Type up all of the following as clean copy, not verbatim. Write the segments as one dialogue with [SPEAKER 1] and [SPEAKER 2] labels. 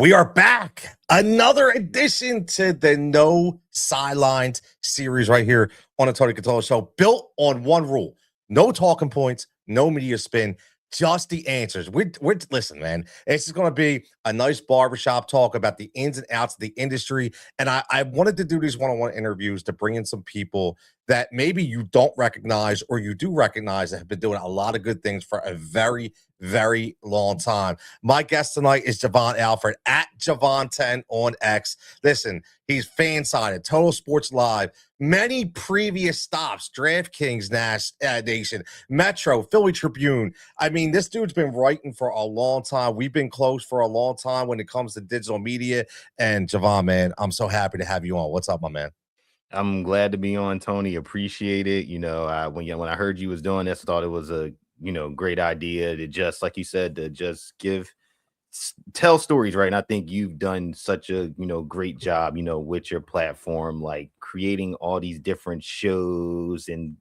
[SPEAKER 1] We are back. Another edition to the No Sidelines series right here on the Tony Cutillo Show, built on one rule: no talking points, no media spin, just the answers. We're listen, man. It's just going to be a nice barbershop talk about the ins and outs of the industry. And I wanted to do these one-on-one interviews to bring in some people that maybe you don't recognize or you do recognize that have been doing a lot of good things for a very, very long time. My guest tonight is Jovan Alford at Jovan10 on X. Listen, he's fan-sided, Total Sports Live, many previous stops, DraftKings Nation, Metro, Philly Tribune. I mean, this dude's been writing for a long time. We've been close for a long time when it comes to digital media. And Jovan, man, I'm so happy to have you on. What's up, my man?
[SPEAKER 2] I'm glad to be on, Tony. Appreciate it. When I heard you was doing this, I thought it was a great idea to just, like you said, to just tell stories, right? And I think you've done such a great job, with your platform, like creating all these different shows and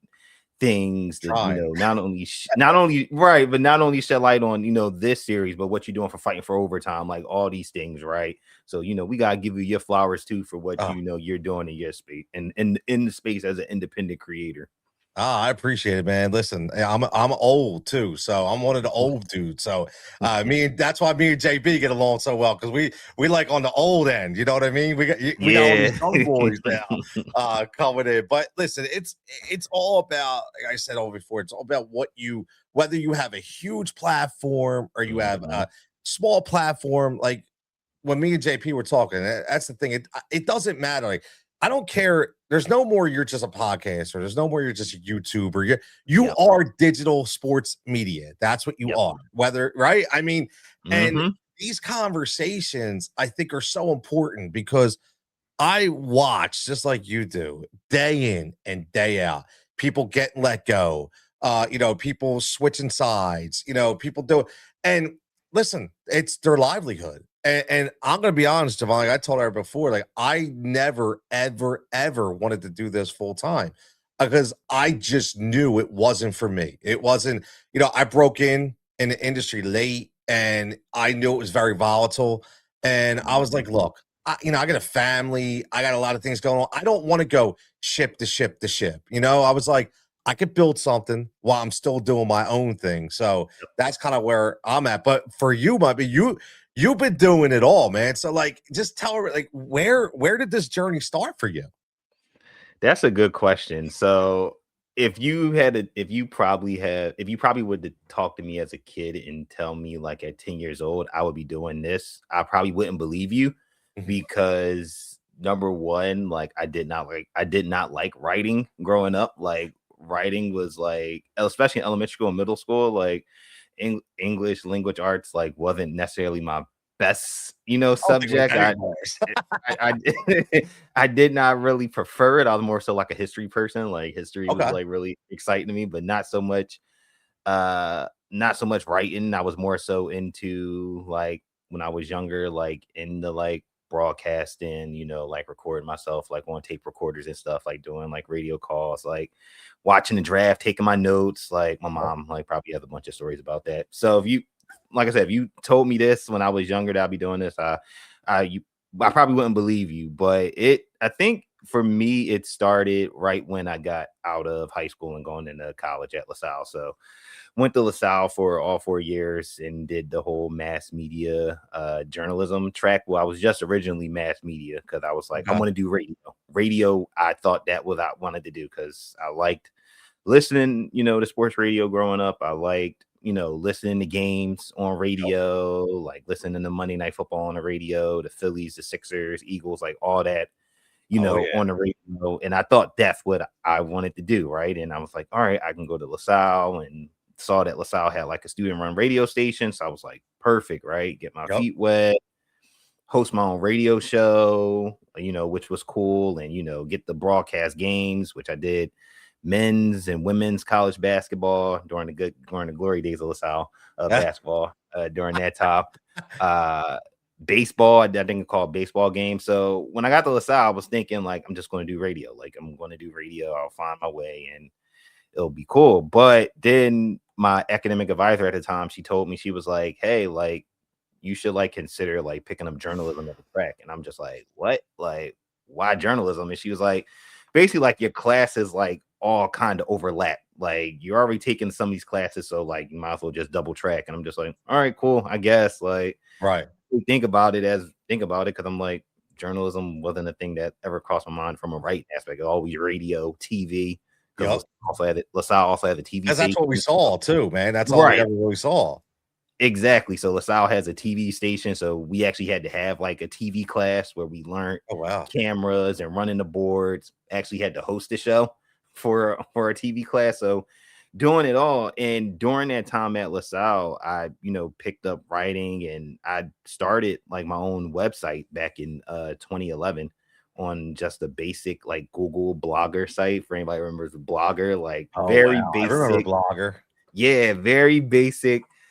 [SPEAKER 2] things that not only right, but not only shed light on this series, but what you're doing for Fighting for Overtime, like all these things, right? So we gotta give you your flowers too for what you're doing in your space and in the space as an independent creator.
[SPEAKER 1] I appreciate it, man. Listen, I'm old too, so I'm one of the old dudes. So that's why me and JB get along so well, because we like on the old end. You know what I mean? We got all these young boys now coming in. But listen, it's all about, like I said over before, it's all about whether you have a huge platform or you have a small platform. Like when me and JP were talking, that's the thing. It doesn't matter. Like, I don't care. There's no more you're just a podcaster. There's no more you're just a YouTuber. You are digital sports media. That's what you are. Whether, right? I mean, and these conversations I think are so important because I watch, just like you do, day in and day out, people getting let go, people switching sides, people do. And listen, it's their livelihood. And I'm gonna be honest, Jovan, like I told her before, like I never, ever, ever wanted to do this full time because I just knew it wasn't for me. It wasn't, I broke in the industry late and I knew it was very volatile. And I was like, look, I got a family, I got a lot of things going on. I don't want to go ship to ship to ship. I was like, I could build something while I'm still doing my own thing. So that's kind of where I'm at. But for you, you've been doing it all, man. So like, just tell her, like, where did this journey start for you?
[SPEAKER 2] That's a good question. So if you probably would have talked to me as a kid and tell me like at 10 years old, I would be doing this, I probably wouldn't believe you because number one, like I did not like writing growing up. Like writing was like, especially in elementary school and middle school, like English language arts like wasn't necessarily my best subject. I I did not really prefer it. I was more so like a history person. Like history was like really exciting to me, but not so much writing. I was more so into, like, when I was younger, like into like broadcasting, like recording myself like on tape recorders and stuff, like doing like radio calls, like watching the draft, taking my notes. Like my mom like probably has a bunch of stories about that. So if you, like I said, if you told me this when I was younger that I'd be doing this, I probably wouldn't believe you. But I think for me, it started right when I got out of high school and going into college at LaSalle. So went to LaSalle for all 4 years and did the whole mass media journalism track. Well, I was just originally mass media because I was like, I want to do radio. Radio, I thought that was what I wanted to do because I liked listening, to sports radio growing up. I liked, listening to games on radio, like listening to Monday Night Football on the radio, the Phillies, the Sixers, Eagles, like all that, on the radio. And I thought that's what I wanted to do, right? And I was like, all right, I can go to LaSalle, and saw that LaSalle had like a student-run radio station. So I was like, perfect, right? Get my feet wet, host my own radio show, which was cool, and get the broadcast games, which I did. Men's and women's college basketball during the glory days of LaSalle basketball during that time. Baseball, I think it's called baseball game. So when I got to LaSalle, I was thinking like, I'm just going to do radio. Like I'm going to do radio. I'll find my way and it'll be cool. But then my academic advisor at the time, she told me, she was like, hey, like, you should like consider like picking up journalism at the track. And I'm just like, what? Like, why journalism? And she was like, basically, like your classes like all kind of overlap. Like you're already taking some of these classes, so like you might as well just double track. And I'm just like, all right, cool, I guess. Like
[SPEAKER 1] Right.
[SPEAKER 2] think about it because I'm like, journalism wasn't a thing that ever crossed my mind from a writing aspect. Always radio, TV, because
[SPEAKER 1] Yep.
[SPEAKER 2] LaSalle also had a TV
[SPEAKER 1] Because that's
[SPEAKER 2] station.
[SPEAKER 1] what we saw too, man. That's all we
[SPEAKER 2] Right.
[SPEAKER 1] ever really saw.
[SPEAKER 2] Exactly. So LaSalle has a TV station. So we actually had to have like a TV class where we learned
[SPEAKER 1] Oh wow.
[SPEAKER 2] cameras and running the boards. Actually had to host the show for a TV class. So doing it all. And during that time at LaSalle, I, picked up writing and I started like my own website back in 2011 on just a basic like Google Blogger site. For anybody who remembers Blogger, like
[SPEAKER 1] Oh
[SPEAKER 2] very
[SPEAKER 1] wow. I remember
[SPEAKER 2] basic.
[SPEAKER 1] Blogger.
[SPEAKER 2] Yeah,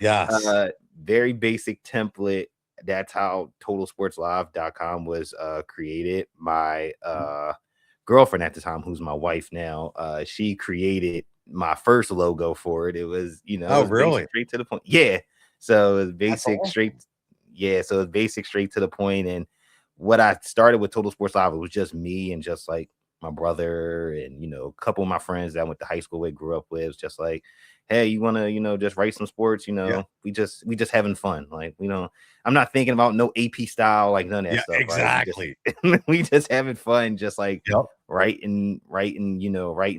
[SPEAKER 1] Yes.
[SPEAKER 2] very basic template. That's how totalsportslive.com was created. My girlfriend at the time, who's my wife now, she created my first logo for it. It was, it
[SPEAKER 1] Oh
[SPEAKER 2] was
[SPEAKER 1] really?
[SPEAKER 2] basic, straight to the point. Yeah. So it was
[SPEAKER 1] That's
[SPEAKER 2] basic,
[SPEAKER 1] awesome.
[SPEAKER 2] straight. Yeah. So it's basic, straight to the point. And what I started with Total Sports Live, it was just me and just like my brother and, a couple of my friends that I went to high school with, grew up with. It was just like, hey, you want to, just write some sports,
[SPEAKER 1] Yeah.
[SPEAKER 2] we just having fun. Like, I'm not thinking about no AP style, like none of that
[SPEAKER 1] Yeah.
[SPEAKER 2] stuff, right?
[SPEAKER 1] Exactly.
[SPEAKER 2] We just having fun, just like
[SPEAKER 1] Yep.
[SPEAKER 2] writing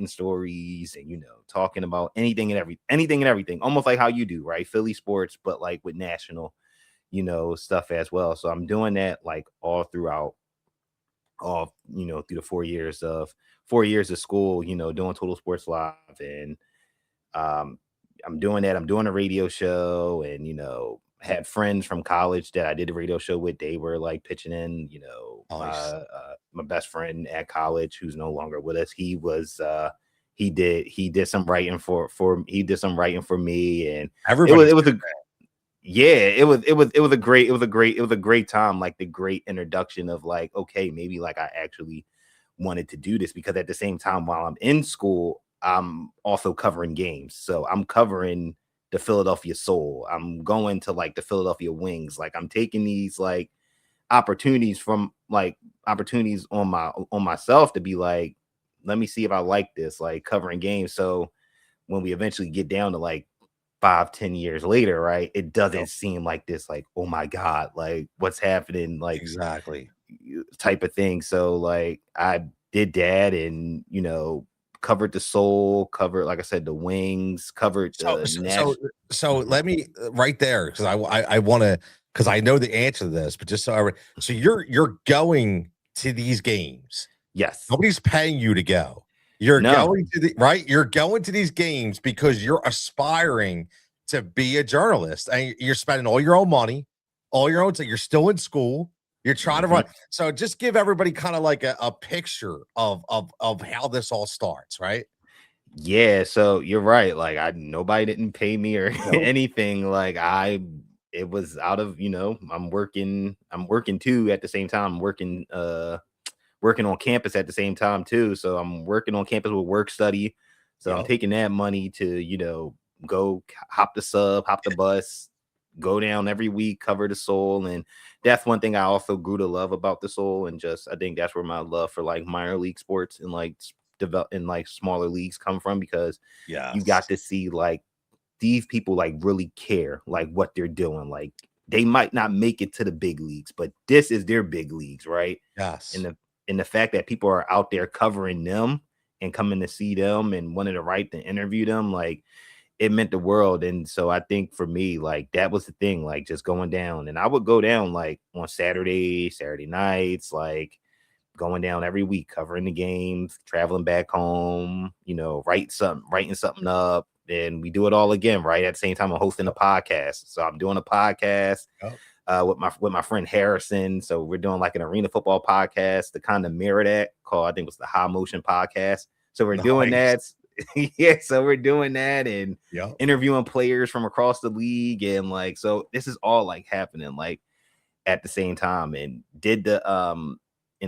[SPEAKER 2] stories and, talking about anything and everything, almost like how you do, right? Philly sports, but like with national, stuff as well. So I'm doing that like all throughout through the 4 years of school, doing Total Sports Live and um, I'm doing that. I'm doing a radio show and, had friends from college that I did a radio show with. They were like pitching in,
[SPEAKER 1] Nice.
[SPEAKER 2] my best friend at college who's no longer with us. He did some writing for me. And it was,
[SPEAKER 1] Everybody's
[SPEAKER 2] it was a, yeah, it was a great time. Like the great introduction of like, okay, maybe like I actually wanted to do this because at the same time while I'm in school, I'm also covering games. So I'm covering the Philadelphia Soul. I'm going to like the Philadelphia Wings. Like I'm taking these like opportunities on myself to be like, let me see if I like this, like covering games. So when we eventually get down to like 5-10 years later, right, it
[SPEAKER 1] Yep.
[SPEAKER 2] doesn't seem like this, like, oh my God, like what's happening, like
[SPEAKER 1] Exactly.
[SPEAKER 2] type of thing. So like I did that and covered the Soul, covered, like I said, the Wings, covered
[SPEAKER 1] So
[SPEAKER 2] the
[SPEAKER 1] so so,
[SPEAKER 2] Nash.
[SPEAKER 1] so
[SPEAKER 2] Mhm.
[SPEAKER 1] let me right there because I want to because I know the answer to this, but just so you're going to these games.
[SPEAKER 2] Yes.
[SPEAKER 1] Nobody's paying you to go. You're
[SPEAKER 2] No.
[SPEAKER 1] going to the right. You're going to these games because you're aspiring to be a journalist, and you're spending all your own money, all your own. So you're still in school. You're trying to run.
[SPEAKER 2] Mhm.
[SPEAKER 1] So just give everybody kind of like a picture of how this all starts, right?
[SPEAKER 2] Yeah, so you're right. Like nobody didn't pay me or
[SPEAKER 1] Nope.
[SPEAKER 2] anything. Like it was out of, I'm working too at the same time. I'm working on campus at the same time too. So I'm working on campus with work study. So I'm
[SPEAKER 1] Yep.
[SPEAKER 2] taking that money to, go hop the sub, hop the bus, go down every week, cover the Soul. And that's one thing I also grew to love about the Soul. And just I think that's where my love for like minor league sports and like develop in like smaller leagues come from because you
[SPEAKER 1] Yes.
[SPEAKER 2] got to see like these people like really care like what they're doing. Like they might not make it to the big leagues, but this is their big leagues, right? And
[SPEAKER 1] Yes.
[SPEAKER 2] the fact that people are out there covering them and coming to see them and wanting to write to interview them, like it meant the world. And so I think for me, like that was the thing, like just going down. And I would go down like on Saturday nights, like going down every week, covering the games, traveling back home, writing something up. And we do it all again, right? At the same time, I'm hosting a
[SPEAKER 1] Yep.
[SPEAKER 2] podcast. So I'm doing a podcast
[SPEAKER 1] Yep.
[SPEAKER 2] with my friend Harrison. So we're doing like an arena football podcast to kind of mirror that, called I think it was the High Motion Podcast. So we're doing
[SPEAKER 1] Nice.
[SPEAKER 2] that. Yeah, so we're doing that and
[SPEAKER 1] Yep.
[SPEAKER 2] interviewing players from across the league. And like, so this is all like happening like at the same time. And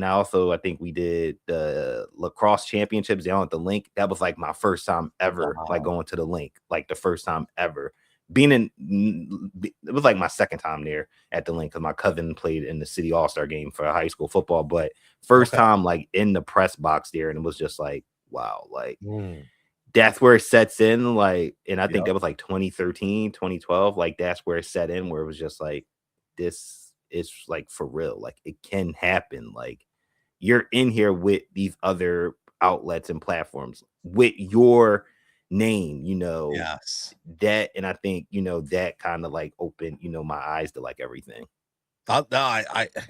[SPEAKER 2] I also I think we did the lacrosse championships down at the link. That was like my first time ever like
[SPEAKER 1] Wow.
[SPEAKER 2] going to the link, like the first time ever. being in, it was like my second time there at the link because my cousin played in the city all-star game for high school football, but first
[SPEAKER 1] Okay.
[SPEAKER 2] time like in the press box there, and it was just like, wow, like
[SPEAKER 1] Mm,
[SPEAKER 2] that's where it sets in. Like, and I think
[SPEAKER 1] yep.
[SPEAKER 2] that was like 2013, 2012. Like, that's where it set in, where it was just like, this is like for real. Like, it can happen. Like, you're in here with these other outlets and platforms with your name,
[SPEAKER 1] Yes.
[SPEAKER 2] that. And I think, that kind of like opened, my eyes to like everything.
[SPEAKER 1] No,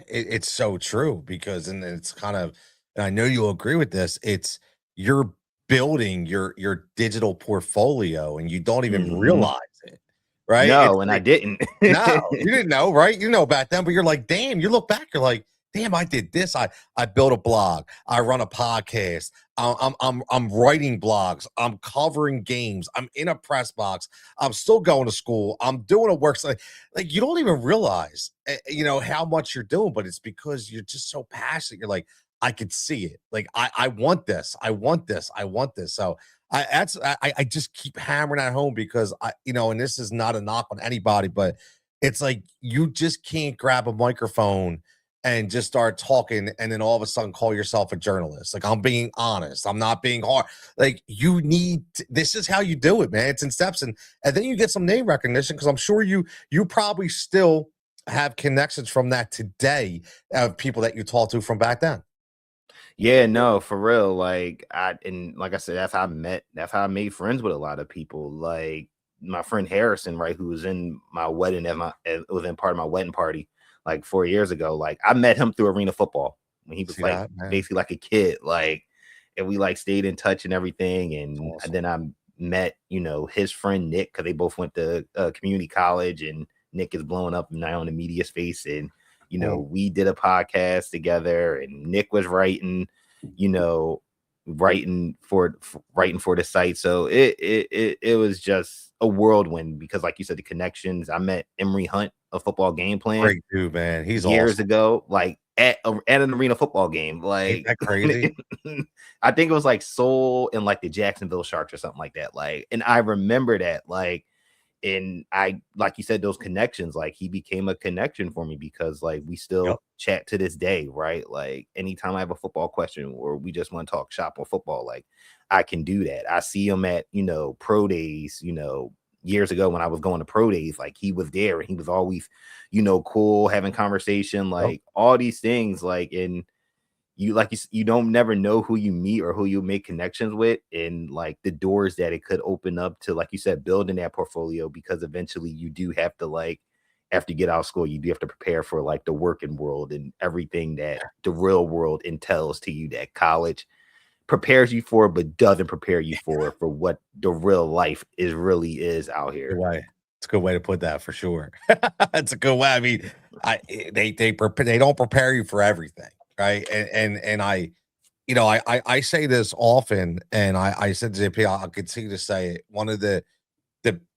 [SPEAKER 1] it's so true because, and it's kind of, and I know you'll agree with this. It's you're building your digital portfolio, and you don't even
[SPEAKER 2] Hmm.
[SPEAKER 1] realize it, right? It's
[SPEAKER 2] No, and I
[SPEAKER 1] like,
[SPEAKER 2] didn't.
[SPEAKER 1] no, you didn't know, right? You know back then, but you're like, damn, you look back, you're like, damn, I did this. I built a blog, I run a podcast, I'm writing blogs, I'm covering games, I'm in a press box, I'm still going to school, I'm doing a work site. Like you don't even realize how much you're doing, but it's because you're just so passionate. You're like, I could see it. Like I want this, I want this, I want this. So I just keep hammering at home because and this is not a knock on anybody, but it's like you just can't grab a microphone and just start talking and then all of a sudden call yourself a journalist. Like I'm being honest. I'm not being hard. Like this is how you do it, man. It's in steps and then you get some name recognition because I'm sure you probably still have connections from that today of people that you talked to from back then.
[SPEAKER 2] Yeah, no, for real. And like I said, that's how I made friends with a lot of people. Like my friend Harrison, right, who was in my wedding was in part of my wedding party like 4 years ago. Like I met him through arena football when he was
[SPEAKER 1] See
[SPEAKER 2] like
[SPEAKER 1] that, man?
[SPEAKER 2] basically like a kid. Like, and we like stayed in touch and everything.
[SPEAKER 1] It's
[SPEAKER 2] And
[SPEAKER 1] awesome.
[SPEAKER 2] then I met, his friend Nick, because they both went to community college, and Nick is blowing up now in the media space. And
[SPEAKER 1] Mm,
[SPEAKER 2] we did a podcast together, and Nick was writing, you know, writing for the site. So it was just a whirlwind because, like you said, the connections. I met Emery Hunt, a football game plan,
[SPEAKER 1] great dude, man. He's
[SPEAKER 2] years
[SPEAKER 1] awesome.
[SPEAKER 2] ago, like at an arena football game.
[SPEAKER 1] Ain't
[SPEAKER 2] Like
[SPEAKER 1] that crazy?
[SPEAKER 2] I think it was like Soul and like the Jacksonville Sharks or something like that. Like, and I remember that, like, and I, like you said, those connections, like he became a connection for me because like we
[SPEAKER 1] Yep.
[SPEAKER 2] still chat to this day, right? Like anytime I have a football question or we just want to talk shop on football, like I can do that. I see him at pro days, years ago when I was going to pro days. Like he was there and he was always cool, having conversation,
[SPEAKER 1] Yep.
[SPEAKER 2] like all these things. Like, and you don't never know who you meet or who you make connections with, and like the doors that it could open up to, like you said, building that portfolio, because eventually you do have to, like, after you get out of school, you do have to prepare for like the working world and everything that the real world entails to you, that college prepares you for but doesn't prepare you for what the real life is out
[SPEAKER 1] Good
[SPEAKER 2] here.
[SPEAKER 1] way. It's a good way to put that for sure. It's a good way. I mean, they don't prepare you for everything, right? And I say this often, and I said to JP, I'll continue to say it. One of the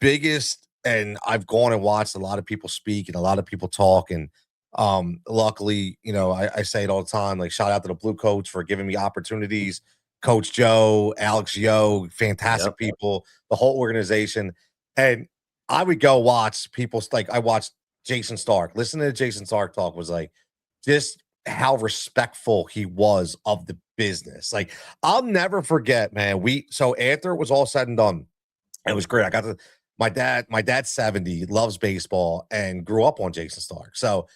[SPEAKER 1] biggest, and I've gone and watched a lot of people speak and a lot of people talk, and luckily, I say it all the time. Like shout out to the Blue Coach for giving me opportunities. Coach Joe, Alex Yo, fantastic
[SPEAKER 2] Yep.
[SPEAKER 1] people, the whole organization. And I would go watch people like I watched Jason Stark. Listening to Jason Stark talk was like just how respectful he was of the business. Like I'll never forget, man. So after it was all said and done, it was great. I got to my dad's 70, loves baseball and grew up on Jason Stark. So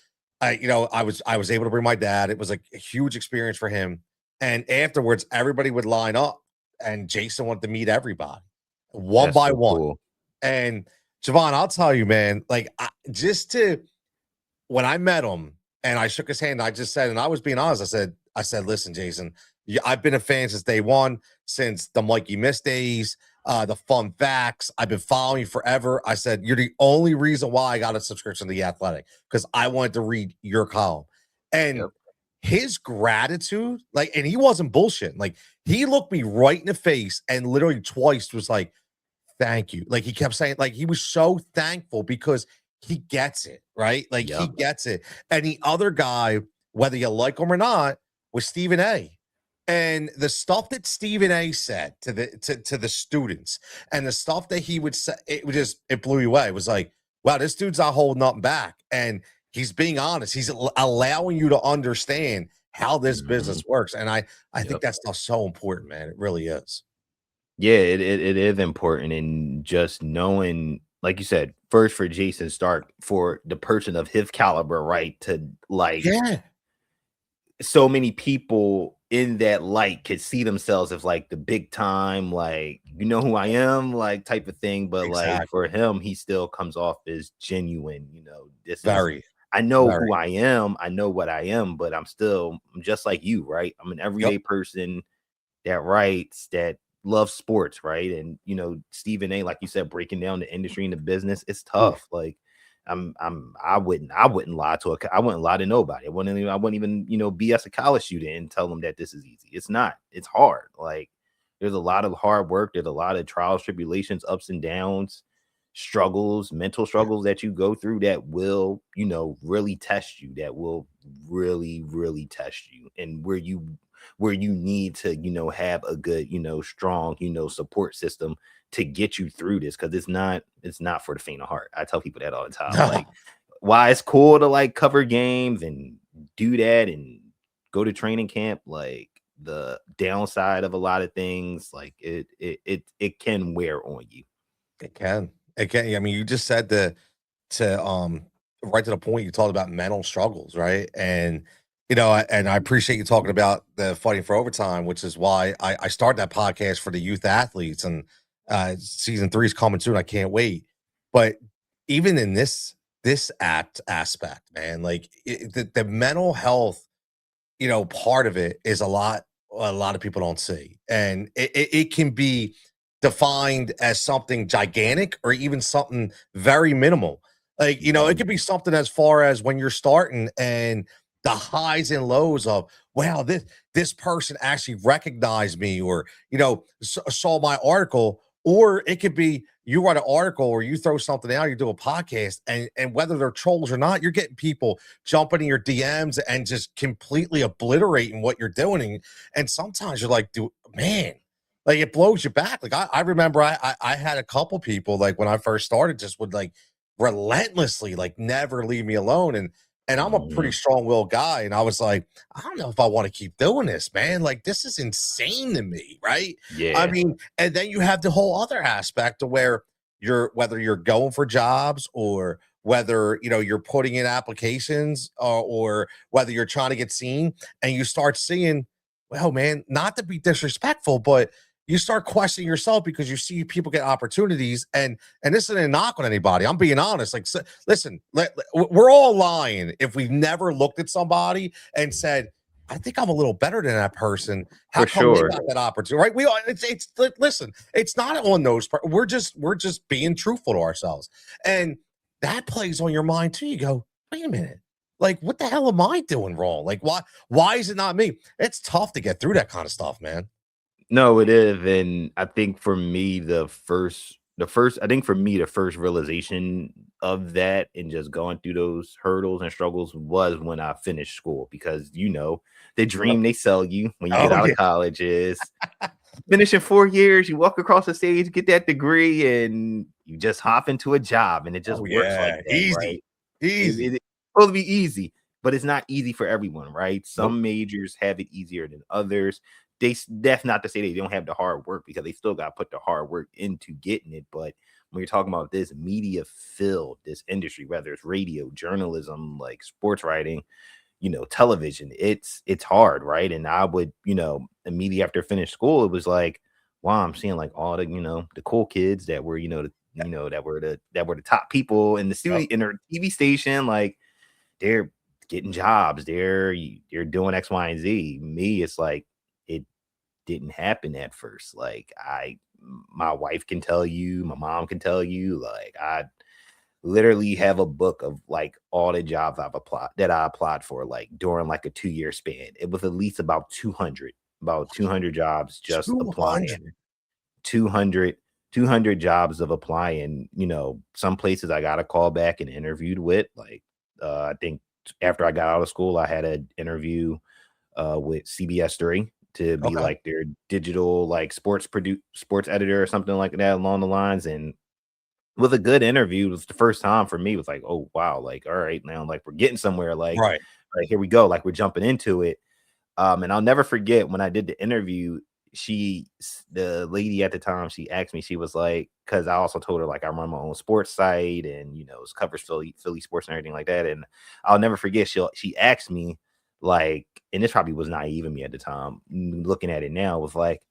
[SPEAKER 1] I was able to bring my dad. It was like a huge experience for him. And afterwards, everybody would line up and Jason wanted to meet everybody one
[SPEAKER 2] That's
[SPEAKER 1] by
[SPEAKER 2] so
[SPEAKER 1] one.
[SPEAKER 2] cool.
[SPEAKER 1] And Javon, I'll tell you, man, like just to when I met him and I shook his hand, I just said, and I was being honest, I said, listen, Jason, I've been a fan since day one, since the Mikey Miss days, the fun facts. I've been following you forever. I said, you're the only reason why I got a subscription to The Athletic because I wanted to read your column. And
[SPEAKER 2] Yep.
[SPEAKER 1] his gratitude, like, and he wasn't bullshitting. Like, he looked me right in the face and literally twice was like, thank you. Like he kept saying, like he was so thankful because he gets it, right? Like he
[SPEAKER 2] Yep.
[SPEAKER 1] gets it. And the other guy, whether you like him or not, was Stephen A. And the stuff that Stephen A said to the students, and the stuff that he would say, it blew you away. It was like, wow, this dude's not holding nothing back, and he's being honest. He's allowing you to understand how this
[SPEAKER 2] Mhm.
[SPEAKER 1] business works, and I think
[SPEAKER 2] Yep.
[SPEAKER 1] that stuff's so important, man. It really is.
[SPEAKER 2] Yeah, it is important, and just knowing, like you said, first for Jason Stark, for the person of his caliber, right? To like
[SPEAKER 1] Yeah,
[SPEAKER 2] so many people in that light could see themselves as like the big time, like, you know who I am, like type of thing. But like for
[SPEAKER 1] exactly.
[SPEAKER 2] him, he still comes off as genuine. This is
[SPEAKER 1] Very,
[SPEAKER 2] I know
[SPEAKER 1] very.
[SPEAKER 2] who I am, I know what I am, but I'm just like you, right? I'm an
[SPEAKER 1] Yep.
[SPEAKER 2] everyday person that writes, that loves sports, right? And Stephen A, like you said, breaking down the industry and the business, it's
[SPEAKER 1] Oof.
[SPEAKER 2] tough. Like I wouldn't lie to I wouldn't lie to nobody. I wouldn't even BS a college student and tell them that this is easy. It's not. It's hard. Like there's a lot of hard work. There's a lot of trials, tribulations, ups and downs, struggles, mental struggles that you go through that will, really test you. That will really, really test you, and where you need to, have a good, strong, support system to get you through this, because it's not for the faint of heart. I tell people that all the time. Like,
[SPEAKER 1] No,
[SPEAKER 2] why it's cool to like cover games and do that and go to training camp, like the downside of a lot of things, like it can wear on you.
[SPEAKER 1] it can. It can. I mean, you just said to right to the point. You talked about mental struggles, right? And and I appreciate you talking about the fighting for overtime, which is why I started that podcast for the youth athletes. And season 3 is coming soon. I can't wait. But even in this aspect, man, like the mental health, part of it is a lot of people don't see. And it can be defined as something gigantic or even something very minimal. Like, it
[SPEAKER 2] Mhm.
[SPEAKER 1] could be something as far as when you're starting and the highs and lows of, wow, this person actually recognized me, or saw my article. Or it could be you write an article or you throw something out, you do a podcast, and whether they're trolls or not, you're getting people jumping in your DMs and just completely obliterating what you're doing. And sometimes you're like, dude, man, like it blows you back. Like I remember I had a couple people, like when I first started, just would like relentlessly like never leave me alone. And I'm a pretty
[SPEAKER 2] Mhm.
[SPEAKER 1] strong-willed guy. And I was like, I don't know if I want to keep doing this, man. Like, this is insane to me, right? I
[SPEAKER 2] Yeah,
[SPEAKER 1] mean, and then you have the whole other aspect to where whether you're going for jobs, or whether you're putting in applications, or whether you're trying to get seen, and you start seeing, well, man, not to be disrespectful, but you start questioning yourself because you see people get opportunities. And this isn't a knock on anybody. I'm being honest. Like, listen, we're all lying if we've never looked at somebody and said, I think I'm a little better than that person. How
[SPEAKER 2] for
[SPEAKER 1] come they
[SPEAKER 2] sure.
[SPEAKER 1] got that opportunity? Right? We all, it's like, listen, it's not on those. We're just being truthful to ourselves, and that plays on your mind too. You go, wait a minute, like what the hell am I doing wrong? Like why is it not me? It's tough to get through that kind of stuff, man.
[SPEAKER 2] No, it is, and I think for me, the first realization of that and just going through those hurdles and struggles was when I finished school, because the
[SPEAKER 1] Yep.
[SPEAKER 2] dream they sell you when you get
[SPEAKER 1] Oh
[SPEAKER 2] out
[SPEAKER 1] yeah.
[SPEAKER 2] of college is finish in 4 years, you walk across the stage, get that degree, and you just hop into a job, and it just
[SPEAKER 1] Oh
[SPEAKER 2] works like
[SPEAKER 1] yeah.
[SPEAKER 2] that,
[SPEAKER 1] Easy.
[SPEAKER 2] right?
[SPEAKER 1] Easy.
[SPEAKER 2] It's supposed to be easy, but it's not easy for everyone, right?
[SPEAKER 1] Nope.
[SPEAKER 2] Some majors have it easier than others. That's not to say they don't have the hard work, because they still got to put the hard work into getting it. But when you're talking about this media filled, this industry, whether it's radio, journalism, like sports writing, television, it's hard, right? And I would, immediately after finished school, it was like, wow, I'm seeing like all the cool kids that were, that were the top people in the studio,
[SPEAKER 1] Yep.
[SPEAKER 2] in their TV station, like they're getting jobs, they're doing X, Y, and Z. Me, it's like it didn't happen at first. Like my wife can tell you, my mom can tell you, like I literally have a book of like all the jobs I applied for, like during like a 2-year span. It was at least about 200 jobs just applying.
[SPEAKER 1] 200.
[SPEAKER 2] 200 200 jobs of applying. Some places I got a call back and interviewed with. Like I think after I got out of school, I had an interview with CBS 3. to be
[SPEAKER 1] Okay.
[SPEAKER 2] like their digital like sports editor or something like that along the lines. And with a good interview, it was the first time for me. It was like, oh wow, like all right, now like we're getting somewhere.
[SPEAKER 1] Right.
[SPEAKER 2] Like here we go, like we're jumping into it. And I'll never forget when I did the interview, the lady at the time, she asked me, she was like, because I also told her like I run my own sports site and it covers Philly sports and everything like that. And I'll never forget, she asked me like, and this probably was naive of me at the time, looking at it now, was like,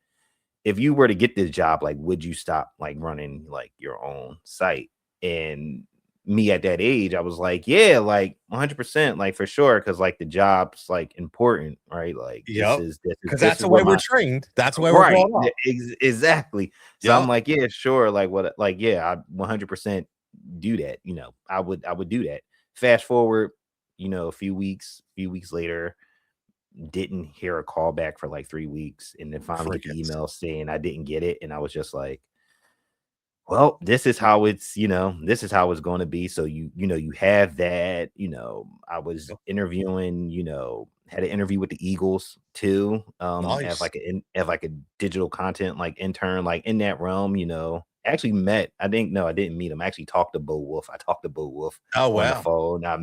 [SPEAKER 2] if you were to get this job, like, would you stop like running like your own site? And me at that age, I was like, yeah, like 100%, like for sure, because like the job's like important, right? Like this
[SPEAKER 1] Yep.
[SPEAKER 2] is this is
[SPEAKER 1] Because
[SPEAKER 2] this
[SPEAKER 1] that's
[SPEAKER 2] is
[SPEAKER 1] the way
[SPEAKER 2] where
[SPEAKER 1] we're
[SPEAKER 2] my
[SPEAKER 1] trained. That's the way we're
[SPEAKER 2] right,
[SPEAKER 1] brought up.
[SPEAKER 2] exactly. So I'm
[SPEAKER 1] Yep.
[SPEAKER 2] like, yeah, sure, like what, like yeah, I 100% do that. I would do that. Fast forward, a few weeks later, didn't hear a call back for like 3 weeks, and then finally get the
[SPEAKER 1] Crickets.
[SPEAKER 2] email saying I didn't get it, and I was just like, well, this is how this is how it's going to be. So you have that. I was
[SPEAKER 1] Yep.
[SPEAKER 2] interviewing, had an interview with the Eagles too, as
[SPEAKER 1] Nice.
[SPEAKER 2] like as like a digital content like intern, like in that realm. Actually met. I think no, I didn't meet him. I actually talked to Bo Wolf. I talked to Bo Wolf
[SPEAKER 1] Oh,
[SPEAKER 2] on the
[SPEAKER 1] wow.
[SPEAKER 2] phone. I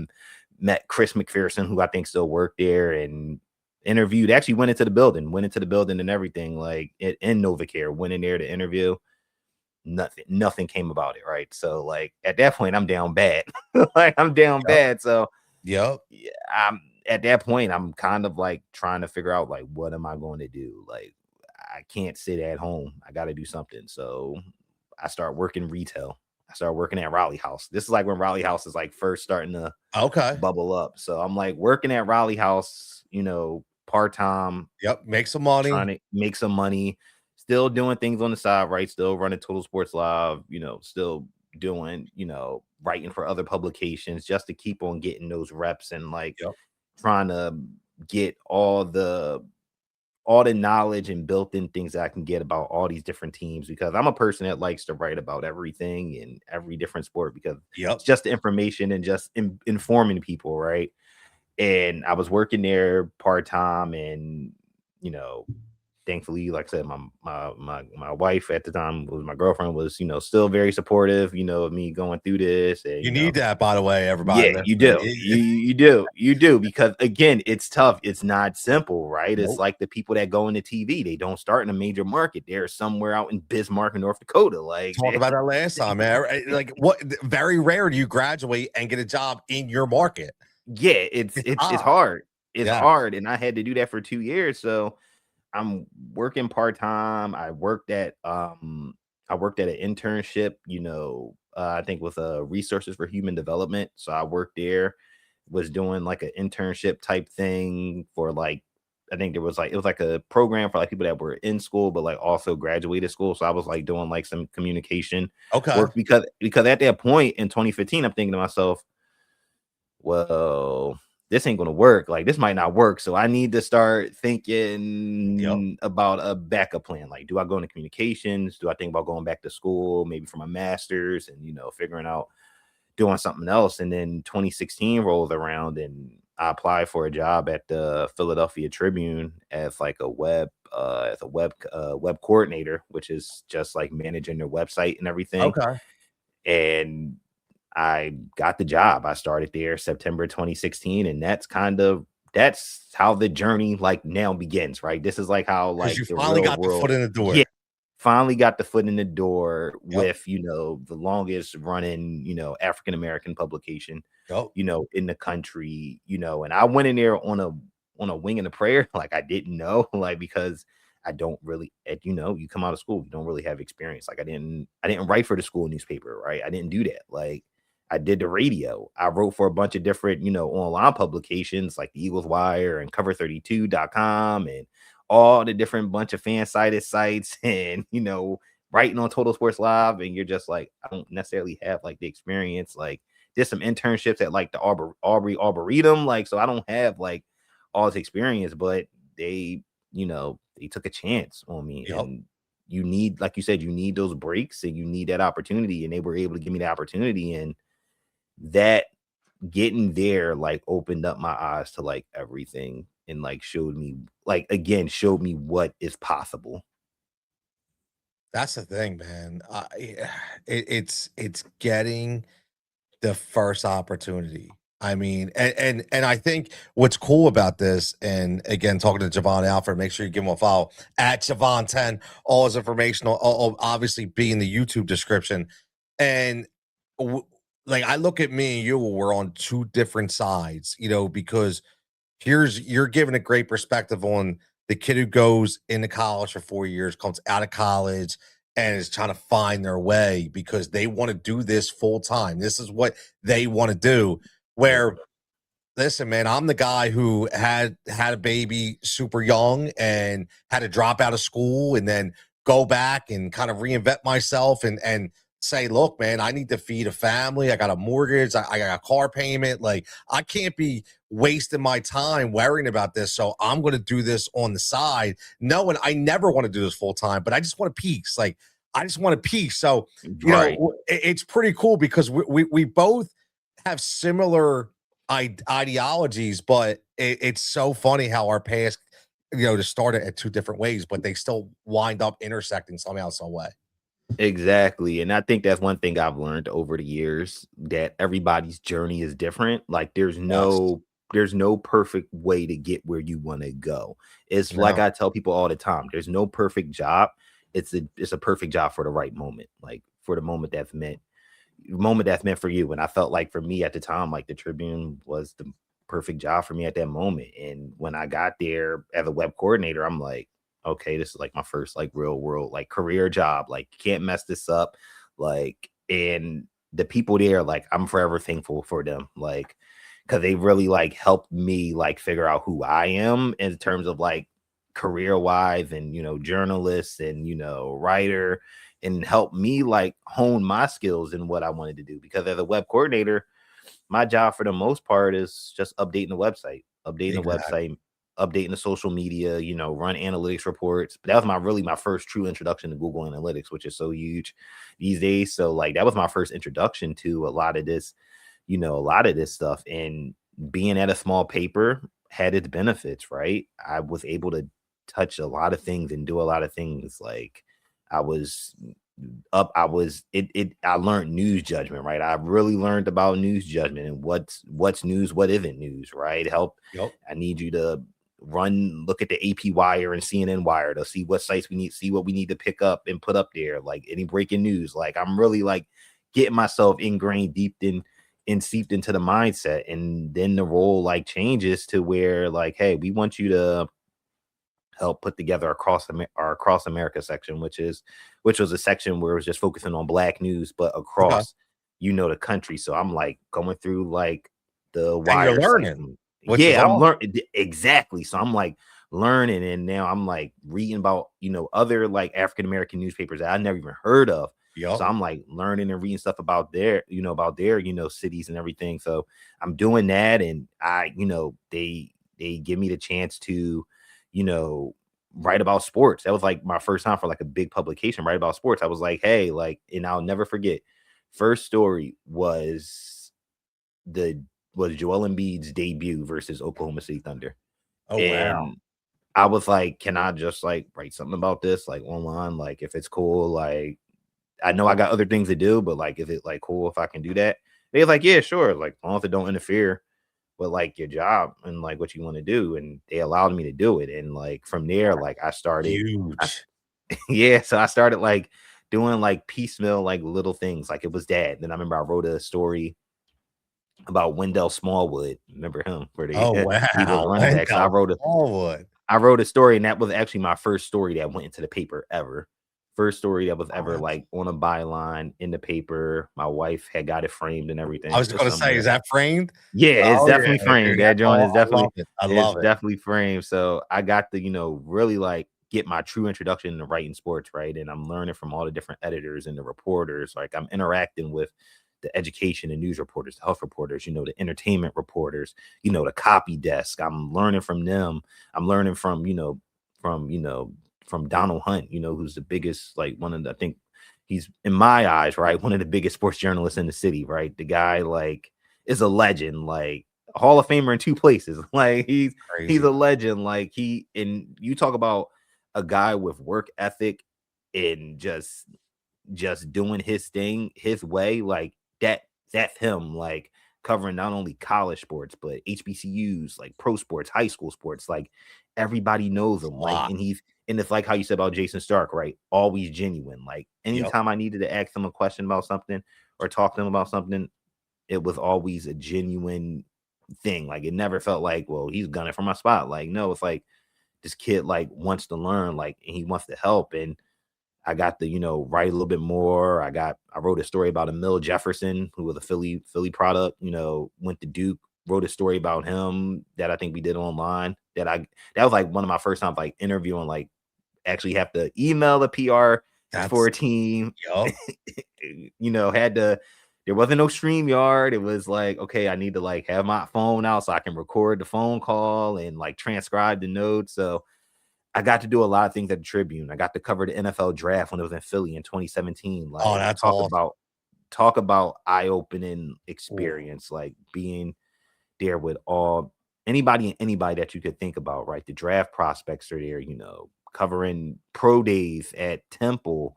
[SPEAKER 2] met Chris McPherson, who I think still worked there, and interviewed. Actually went into the building and everything. Like in Novacare, went in there to interview. Nothing came about it, right? So like at that point I'm down bad. Like I'm down
[SPEAKER 1] Yep.
[SPEAKER 2] bad. So
[SPEAKER 1] Yep.
[SPEAKER 2] yeah, I'm at that point I'm kind of like trying to figure out like what am I going to do? Like I can't sit at home. I got to do something. So I start working retail. I start working at Raleigh House. This is like when Raleigh House is like first starting to
[SPEAKER 1] Okay.
[SPEAKER 2] bubble up. So I'm like working at Raleigh House, part-time,
[SPEAKER 1] Yep. Make some
[SPEAKER 2] trying
[SPEAKER 1] money.
[SPEAKER 2] to make some money, still doing things on the side, right? Still running Total Sports Live, still doing, writing for other publications just to keep on getting those reps and like
[SPEAKER 1] Yep.
[SPEAKER 2] trying to get all the knowledge and built-in things that I can get about all these different teams, because I'm a person that likes to write about everything in every different sport, because
[SPEAKER 1] Yep.
[SPEAKER 2] it's just the information and just informing people, right? And I was working there part-time, and you know thankfully, like I said, my wife at the time, was my girlfriend, was still very supportive, of me going through this. And
[SPEAKER 1] You need that, by the way, everybody
[SPEAKER 2] yeah, you
[SPEAKER 1] listening.
[SPEAKER 2] do, you do, because again, it's tough, it's not simple, right? It's
[SPEAKER 1] Nope.
[SPEAKER 2] like the people that go into TV, they don't start in a major market, they're somewhere out in Bismarck, North Dakota, like
[SPEAKER 1] Talked about that last time, man. Like, what? Very rare do you graduate and get a job in your market.
[SPEAKER 2] yeah, it's
[SPEAKER 1] It's
[SPEAKER 2] it's it's
[SPEAKER 1] odd.
[SPEAKER 2] hard,
[SPEAKER 1] Yeah.
[SPEAKER 2] and I had to do that for 2 years. So I'm working part-time. I worked at an internship, I think with resources for human development. So I worked there, was doing like an internship type thing for like, I think it was like a program for like people that were in school but like also graduated school. So I was like doing like some communication
[SPEAKER 1] Okay.
[SPEAKER 2] work, because at that point in 2015 I'm thinking to myself, well, this ain't gonna work. Like this might not work. So I need to start
[SPEAKER 1] Yep.
[SPEAKER 2] thinking about a backup plan. Like, do I go into communications? Do I think about going back to school, maybe for my master's, and figuring out doing something else? And then 2016 rolls around, and I applied for a job at the Philadelphia Tribune as like a web coordinator, which is just like managing their website and everything.
[SPEAKER 1] Okay.
[SPEAKER 2] And I got the job. I started there September 2016, and that's how the journey like now begins, right? This is like how
[SPEAKER 1] Because you
[SPEAKER 2] like the
[SPEAKER 1] finally
[SPEAKER 2] real
[SPEAKER 1] got the foot
[SPEAKER 2] world,
[SPEAKER 1] in the
[SPEAKER 2] yeah,
[SPEAKER 1] door.
[SPEAKER 2] finally got the foot in the door
[SPEAKER 1] Yep.
[SPEAKER 2] with, the longest running, African American publication,
[SPEAKER 1] Yep.
[SPEAKER 2] in the country, and I went in there on a wing and a prayer, like I didn't know, like because I don't really, you come out of school, you don't really have experience. Like I didn't write for the school newspaper, right? I didn't do that. Like I did the radio. I wrote for a bunch of different, online publications like the Eagles Wire and cover32.com and all the different bunch of fan sided sites and, writing on Total Sports Live. And you're just like, I don't necessarily have like the experience. Like, did some internships at like the Arboretum. Like, so I don't have like all this experience, but they took a chance on me.
[SPEAKER 1] Yep.
[SPEAKER 2] And you need, like you said, you need those breaks and you need that opportunity. And they were able to give me the opportunity. And that getting there like opened up my eyes to like everything and like showed me, like, again, showed me what is possible.
[SPEAKER 1] That's the thing, man. It's getting the first opportunity. I mean, and I think what's cool about this, and again, talking to Jovan Alford, make sure you give him a follow at Jovan10. All his information will obviously be in the YouTube description. And w- like I look at me and you, we're on two different sides, because you're giving a great perspective on the kid who goes into college for 4 years, comes out of college, and is trying to find their way because they want to do this full time. This is what they want to do.
[SPEAKER 2] Yep.
[SPEAKER 1] Where listen, man, I'm the guy who had a baby super young and had to drop out of school and then go back and kind of reinvent myself and say, look, man, I need to feed a family. I got a mortgage. I got a car payment. Like, I can't be wasting my time worrying about this. So I'm going to do this on the side, knowing I never want to do this full time, but I just want a piece. Like, I just want a piece. So,
[SPEAKER 2] Right.
[SPEAKER 1] it's pretty cool because we both have similar ideologies, but it's so funny how our paths, just started at two different ways, but they still wind up intersecting somehow, some way.
[SPEAKER 2] Exactly. And I think that's one thing I've learned over the years, that everybody's journey is different. Like
[SPEAKER 1] Yes.
[SPEAKER 2] there's no perfect way to get where you want to go. It's like
[SPEAKER 1] No.
[SPEAKER 2] I tell people all the time, there's no perfect job. It's a perfect job for the right moment, like for the moment that's meant for you. And I felt like for me at the time, like the Tribune was the perfect job for me at that moment. And when I got there as a web coordinator, I'm like, okay, this is like my first like real world like career job. Like, can't mess this up. Like, and the people there, like, I'm forever thankful for them. Like, because they really like helped me like figure out who I am in terms of like career wise, and journalist, and writer, and help me like hone my skills in what I wanted to do. Because as a web coordinator, my job for the most part is just
[SPEAKER 1] Exactly.
[SPEAKER 2] updating the social media, run analytics reports. But that was my first true introduction to Google Analytics, which is so huge these days. So like that was my first introduction to a lot of this stuff. And being at a small paper had its benefits, right? I was able to touch a lot of things and do a lot of things. Like, I was I was it I learned news judgment, right? I really learned about news judgment and what's news, what isn't news, right?
[SPEAKER 1] Yep.
[SPEAKER 2] I need you to look at the AP Wire and CNN Wire to see what sites we need, see what we need to pick up and put up there, like any breaking news. Like, I'm really like getting myself ingrained deep in and seeped into the mindset. And then the role like changes to where like, hey, we want you to help put together our Across America section, which was a section where it was just focusing on Black news, but
[SPEAKER 1] Okay.
[SPEAKER 2] across the country. So I'm like going through like the
[SPEAKER 1] And you're
[SPEAKER 2] wire sites.
[SPEAKER 1] learning, which is
[SPEAKER 2] Yeah, I'm
[SPEAKER 1] awesome.
[SPEAKER 2] learning exactly. So I'm like learning, and now I'm like reading about other like African American newspapers that I never even heard of.
[SPEAKER 1] Yep.
[SPEAKER 2] So I'm like learning and reading stuff about their cities and everything. So I'm doing that, and they give me the chance to you know, write about sports. That was like my first time for like a big publication, write about sports. I was like, hey, like, and I'll never forget. First story the was Joel Embiid's debut versus Oklahoma City Thunder.
[SPEAKER 1] Oh, wow.
[SPEAKER 2] And I was like, can I just like write something about this like online? Like, if it's cool, like, I know I got other things to do, but like, is it like cool if I can do that? They was like, yeah, sure. Like, as long as it don't interfere with like your job and like what you want to do. And they allowed me to do it. And like from there, like I
[SPEAKER 1] Huge.
[SPEAKER 2] yeah, so I started like doing like piecemeal, like little things. Like, it was that. Then I remember I wrote a story about Wendell Smallwood. Remember him? Where
[SPEAKER 1] Oh,
[SPEAKER 2] he was
[SPEAKER 1] wow.
[SPEAKER 2] running back. So
[SPEAKER 1] Wendell Smallwood.
[SPEAKER 2] I wrote a story, and that was actually my first story that went into the paper ever. First story that was
[SPEAKER 1] Oh,
[SPEAKER 2] ever like on a byline in the paper. My wife had got it framed and
[SPEAKER 1] I
[SPEAKER 2] everything.
[SPEAKER 1] was
[SPEAKER 2] It's
[SPEAKER 1] gonna say, is
[SPEAKER 2] somewhere.
[SPEAKER 1] that framed?
[SPEAKER 2] Yeah, it's
[SPEAKER 1] Oh, yeah,
[SPEAKER 2] definitely framed.
[SPEAKER 1] dude.
[SPEAKER 2] That joint is
[SPEAKER 1] I love
[SPEAKER 2] definitely
[SPEAKER 1] it. I
[SPEAKER 2] it's
[SPEAKER 1] love it.
[SPEAKER 2] definitely framed. So I got to, really like get my true introduction to writing sports, right? And I'm learning from all the different editors and the reporters. Like, I'm interacting with the education and news reporters, the health reporters, the entertainment reporters, the copy desk. I'm learning from them. I'm learning from, from Donald Hunt, who's the biggest, like one of the, I think he's in my eyes, right, one of the biggest sports journalists in the city, right? The guy like is a legend. Like, Hall of Famer in 2 places. Like he's
[SPEAKER 1] Crazy.
[SPEAKER 2] a legend. Like and you talk about a guy with work ethic and just doing his thing his way, like that's him, like covering not only college sports but HBCUs, like pro sports, high school sports, like everybody knows him. Like,
[SPEAKER 1] Wow.
[SPEAKER 2] and it's like how you said about Jason Stark, right? Always genuine. Like
[SPEAKER 1] Yep.
[SPEAKER 2] anytime I needed to ask him a question about something or talk to him about something, it was always a genuine thing. Like it never felt like, well, he's gunning for my spot. Like, no, it's like this kid like wants to learn, like, and he wants to help. And I got to, write a little bit more. I wrote a story about Emil Jefferson, who was a Philly product, went to Duke, wrote a story about him that I think we did online. That was like one of my first times like interviewing, like actually have to email the PR for
[SPEAKER 1] That's
[SPEAKER 2] a team.
[SPEAKER 1] yep.
[SPEAKER 2] There wasn't no StreamYard. It was like, okay, I need to like have my phone out so I can record the phone call and like transcribe the notes. So I got to do a lot of things at the Tribune. I got to cover the NFL draft when it was in Philly in 2017.
[SPEAKER 1] Oh,
[SPEAKER 2] Like
[SPEAKER 1] that's awesome.
[SPEAKER 2] talk about eye-opening
[SPEAKER 1] Ooh.
[SPEAKER 2] experience, like being there with all anybody and anybody that you could think about, right? The draft prospects are there, covering pro days at Temple,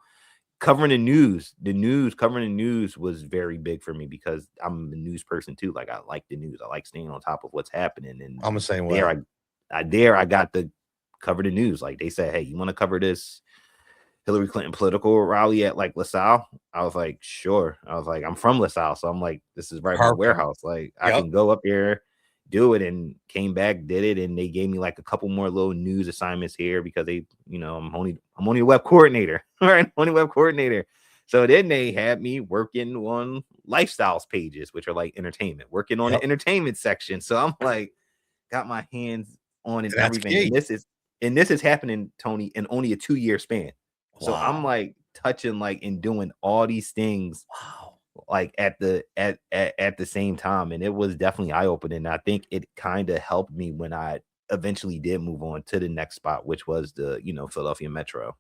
[SPEAKER 2] covering covering the news was very big for me because I'm a news person too. Like I like the news. I like staying on top of what's happening. And
[SPEAKER 1] I'm the same way.
[SPEAKER 2] there I got to cover the news. Like they said, hey, you want to cover this Hillary Clinton political rally at like LaSalle? I was like, sure. I was like, I'm from LaSalle, so I'm like, this is right by
[SPEAKER 1] Perfect.
[SPEAKER 2] warehouse. Like I
[SPEAKER 1] Yep.
[SPEAKER 2] can go up there, do it, and came back, did it, and they gave me like a couple more little news assignments here because they, I'm only a web coordinator, right? Only web coordinator. So then they had me working on lifestyles pages, which are like entertainment, working on
[SPEAKER 1] Yep.
[SPEAKER 2] the entertainment section. So I'm like, got my hands on and
[SPEAKER 1] And that's
[SPEAKER 2] everything,
[SPEAKER 1] key.
[SPEAKER 2] and this is happening, Tony, in only a 2-year span. So I'm
[SPEAKER 1] Wow.
[SPEAKER 2] like touching like and doing all these things
[SPEAKER 1] Wow.
[SPEAKER 2] like at the same time. And it was definitely eye-opening. I think it kind of helped me when I eventually did move on to the next spot, which was the, Philadelphia Metro.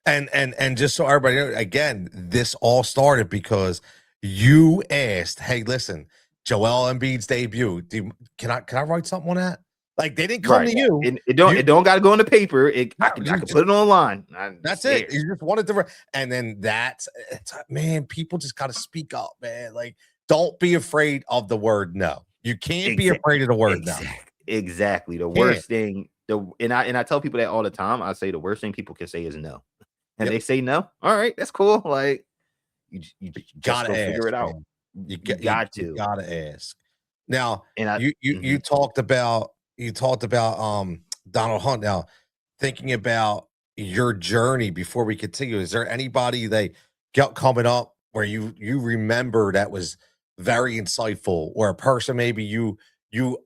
[SPEAKER 1] And just so everybody knows, again, this all started because you asked, "Hey, listen, Joel Embiid's debut. Can I write something on that?" Like they didn't come
[SPEAKER 2] Right.
[SPEAKER 1] to you.
[SPEAKER 2] And
[SPEAKER 1] You
[SPEAKER 2] it don't got to go in the paper.
[SPEAKER 1] no,
[SPEAKER 2] I
[SPEAKER 1] you
[SPEAKER 2] can
[SPEAKER 1] just
[SPEAKER 2] put it online. It's
[SPEAKER 1] that's it.
[SPEAKER 2] there.
[SPEAKER 1] You just wanted to, and then man. People just got to speak up, man. Like, don't be afraid of the word no. You can't be afraid of the word no.
[SPEAKER 2] Exactly. The
[SPEAKER 1] Can't.
[SPEAKER 2] worst thing, and I tell people that all the time. I say the worst thing people can say is no. And
[SPEAKER 1] Yep.
[SPEAKER 2] they say no. All right, that's cool. Like you just
[SPEAKER 1] Gotta
[SPEAKER 2] go figure
[SPEAKER 1] ask,
[SPEAKER 2] it out.
[SPEAKER 1] man.
[SPEAKER 2] You got
[SPEAKER 1] You
[SPEAKER 2] to.
[SPEAKER 1] gotta ask. Now,
[SPEAKER 2] And
[SPEAKER 1] you talked about Donald Hunt. Now, thinking about your journey before we continue, is there anybody that got coming up where you remember that was very insightful, or a person maybe you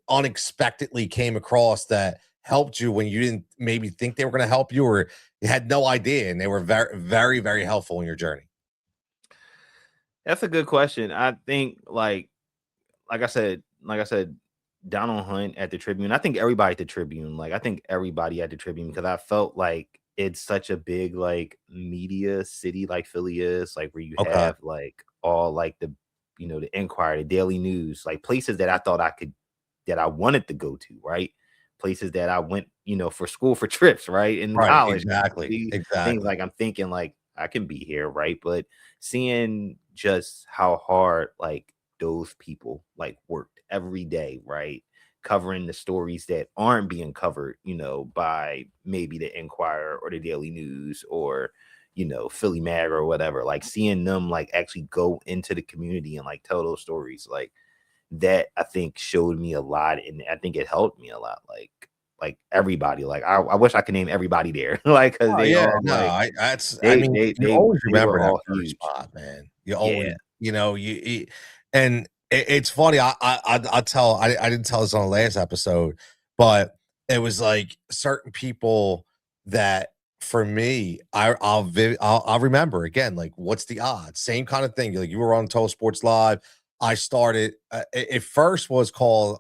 [SPEAKER 1] unexpectedly came across that helped you when you didn't maybe think they were going to help you, or you had no idea and they were very, very, very helpful in your journey?
[SPEAKER 2] that's a good question. I think like I said, Donald Hunt at the Tribune. I think everybody at the Tribune, like I think everybody at the Tribune, because I felt like it's such a big like media city like Philly is, like where you
[SPEAKER 1] Okay.
[SPEAKER 2] have like all like the Inquirer, the Daily News, like places that I thought that I wanted to go to, right? Places that I went, for school for trips, right? In
[SPEAKER 1] Right.
[SPEAKER 2] college,
[SPEAKER 1] Exactly.
[SPEAKER 2] these things
[SPEAKER 1] Exactly.
[SPEAKER 2] like I'm thinking like I can be here, right? But seeing just how hard like those people like worked every day, right? Covering the stories that aren't being covered, by maybe the Inquirer or the Daily News or Philly Mag or whatever. Like seeing them like actually go into the community and like tell those stories, like that I think showed me a lot, and I think it helped me a lot. Like everybody, like I wish I could name everybody there, like because
[SPEAKER 1] Oh
[SPEAKER 2] they
[SPEAKER 1] yeah,
[SPEAKER 2] all
[SPEAKER 1] no,
[SPEAKER 2] like
[SPEAKER 1] I
[SPEAKER 2] they
[SPEAKER 1] mean,
[SPEAKER 2] they
[SPEAKER 1] you
[SPEAKER 2] they
[SPEAKER 1] always
[SPEAKER 2] they were
[SPEAKER 1] remember that
[SPEAKER 2] all
[SPEAKER 1] first
[SPEAKER 2] huge.
[SPEAKER 1] spot, man. You always,
[SPEAKER 2] Yeah.
[SPEAKER 1] and it's funny. I tell I didn't tell this on the last episode, but it was like certain people that for me, I'll remember again. Like, what's the odds? Same kind of thing. Like you were on Total Sports Live. I started. It first was called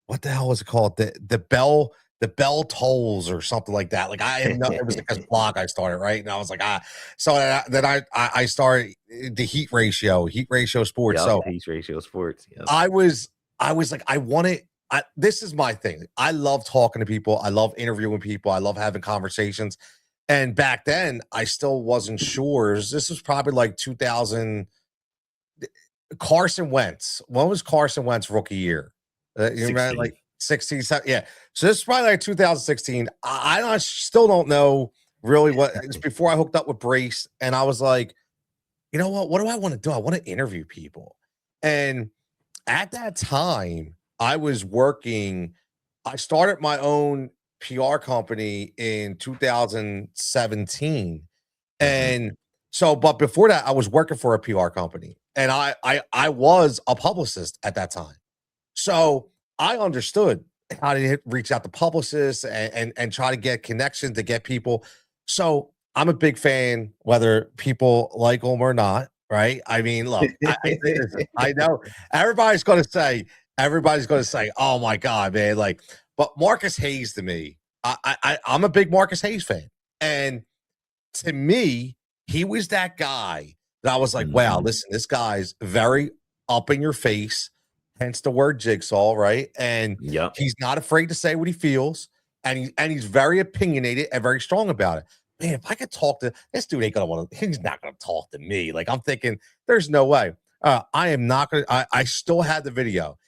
[SPEAKER 1] what the hell was it called? The bell tolls or something like that. Like I have no, it was like this blog I started, right? And I was like, so then I started the Heat Ratio Sports.
[SPEAKER 2] Yep,
[SPEAKER 1] So
[SPEAKER 2] Peace Ratio Sports. Yep.
[SPEAKER 1] I was I was like, I want to. This is my thing. I love talking to people. I love interviewing people. I love having conversations. And back then, I still wasn't sure. This was probably like 2000. Carson Wentz. When was Carson Wentz rookie year? You remember,
[SPEAKER 2] 16.
[SPEAKER 1] like 16, yeah. So this is probably like 2016. Still don't know really what. It's before I hooked up with Brace, and I was like, you know what? What do I want to do? I want to interview people. And at that time, I was working. I started my own PR company in 2017,
[SPEAKER 2] Mhm.
[SPEAKER 1] and so, but before that, I was working for a PR company, and I was a publicist at that time. So I understood how to reach out to publicists and try to get connections to get people. So I'm a big fan, whether people like them or not. Right? I mean, look, listen, I know everybody's going to say, "Oh my god, man!" Like, but Marcus Hayes to me, I'm a big Marcus Hayes fan, and to me, he was that guy that I was like, wow,
[SPEAKER 2] Mhm.
[SPEAKER 1] listen, this guy's very up in your face, hence the word jigsaw, right? And
[SPEAKER 2] Yep.
[SPEAKER 1] he's not afraid to say what he feels, and he's very opinionated and very strong about it. Man, if I could talk to this dude, ain't gonna want to. He's not gonna talk to me. Like I'm thinking, there's no way. I am not gonna. I still had the video.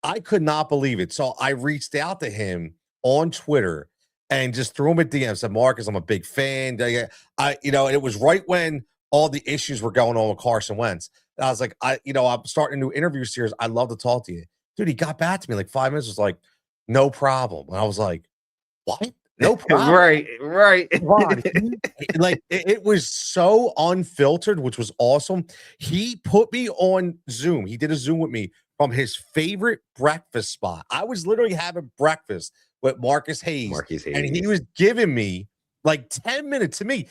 [SPEAKER 1] I could not believe it. So I reached out to him on Twitter and just threw him a DM. Said, Marcus, I'm a big fan. And it was right when all the issues were going on with Carson Wentz. And I was like, I'm starting a new interview series. I'd love to talk to you. Dude, he got back to me like 5 minutes, was like, no problem. And I was like, what? No problem.
[SPEAKER 2] Right, right.
[SPEAKER 1] Ron, it was so unfiltered, which was awesome. He put me on Zoom. He did a Zoom with me from his favorite breakfast spot. I was literally having breakfast with Marcus Hayes,
[SPEAKER 2] Marcus
[SPEAKER 1] and he
[SPEAKER 2] Hayes.
[SPEAKER 1] was giving me like 10 minutes to me,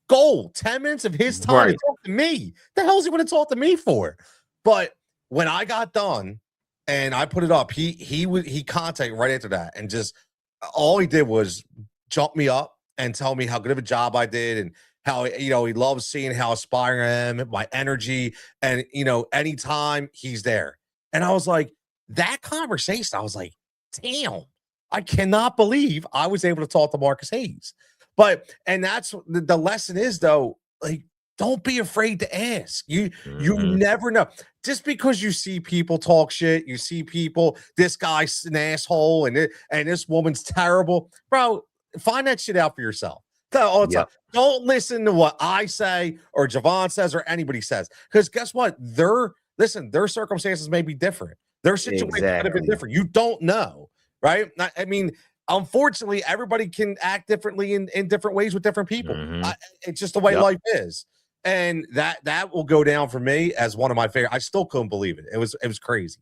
[SPEAKER 1] gold, 10 minutes of his time to
[SPEAKER 2] Right.
[SPEAKER 1] talk to me. The hell is he going to talk to me for? But when I got done and I put it up, he contacted right after that, and just all he did was jump me up and tell me how good of a job I did, and how he loves seeing how aspiring I am, my energy, and anytime he's there. And I was like, that conversation, I was like, damn, I cannot believe I was able to talk to Marcus Hayes. And that's the lesson is though, like, don't be afraid to ask. You
[SPEAKER 2] Mhm.
[SPEAKER 1] never know. Just because you see people talk shit, you see people, this guy's an asshole and this woman's terrible, bro. Find that shit out for yourself. All the time.
[SPEAKER 2] Yep.
[SPEAKER 1] Don't listen to what I say or Jovan says or anybody says. Because guess what? Their circumstances may be different. Their situation could have been
[SPEAKER 2] Exactly.
[SPEAKER 1] different. You don't know, right? I mean, unfortunately, everybody can act differently in different ways with different people.
[SPEAKER 2] Mhm.
[SPEAKER 1] It's just the way
[SPEAKER 2] Yep.
[SPEAKER 1] life is. And that will go down for me as one of my favorite. I still couldn't believe it. It was crazy.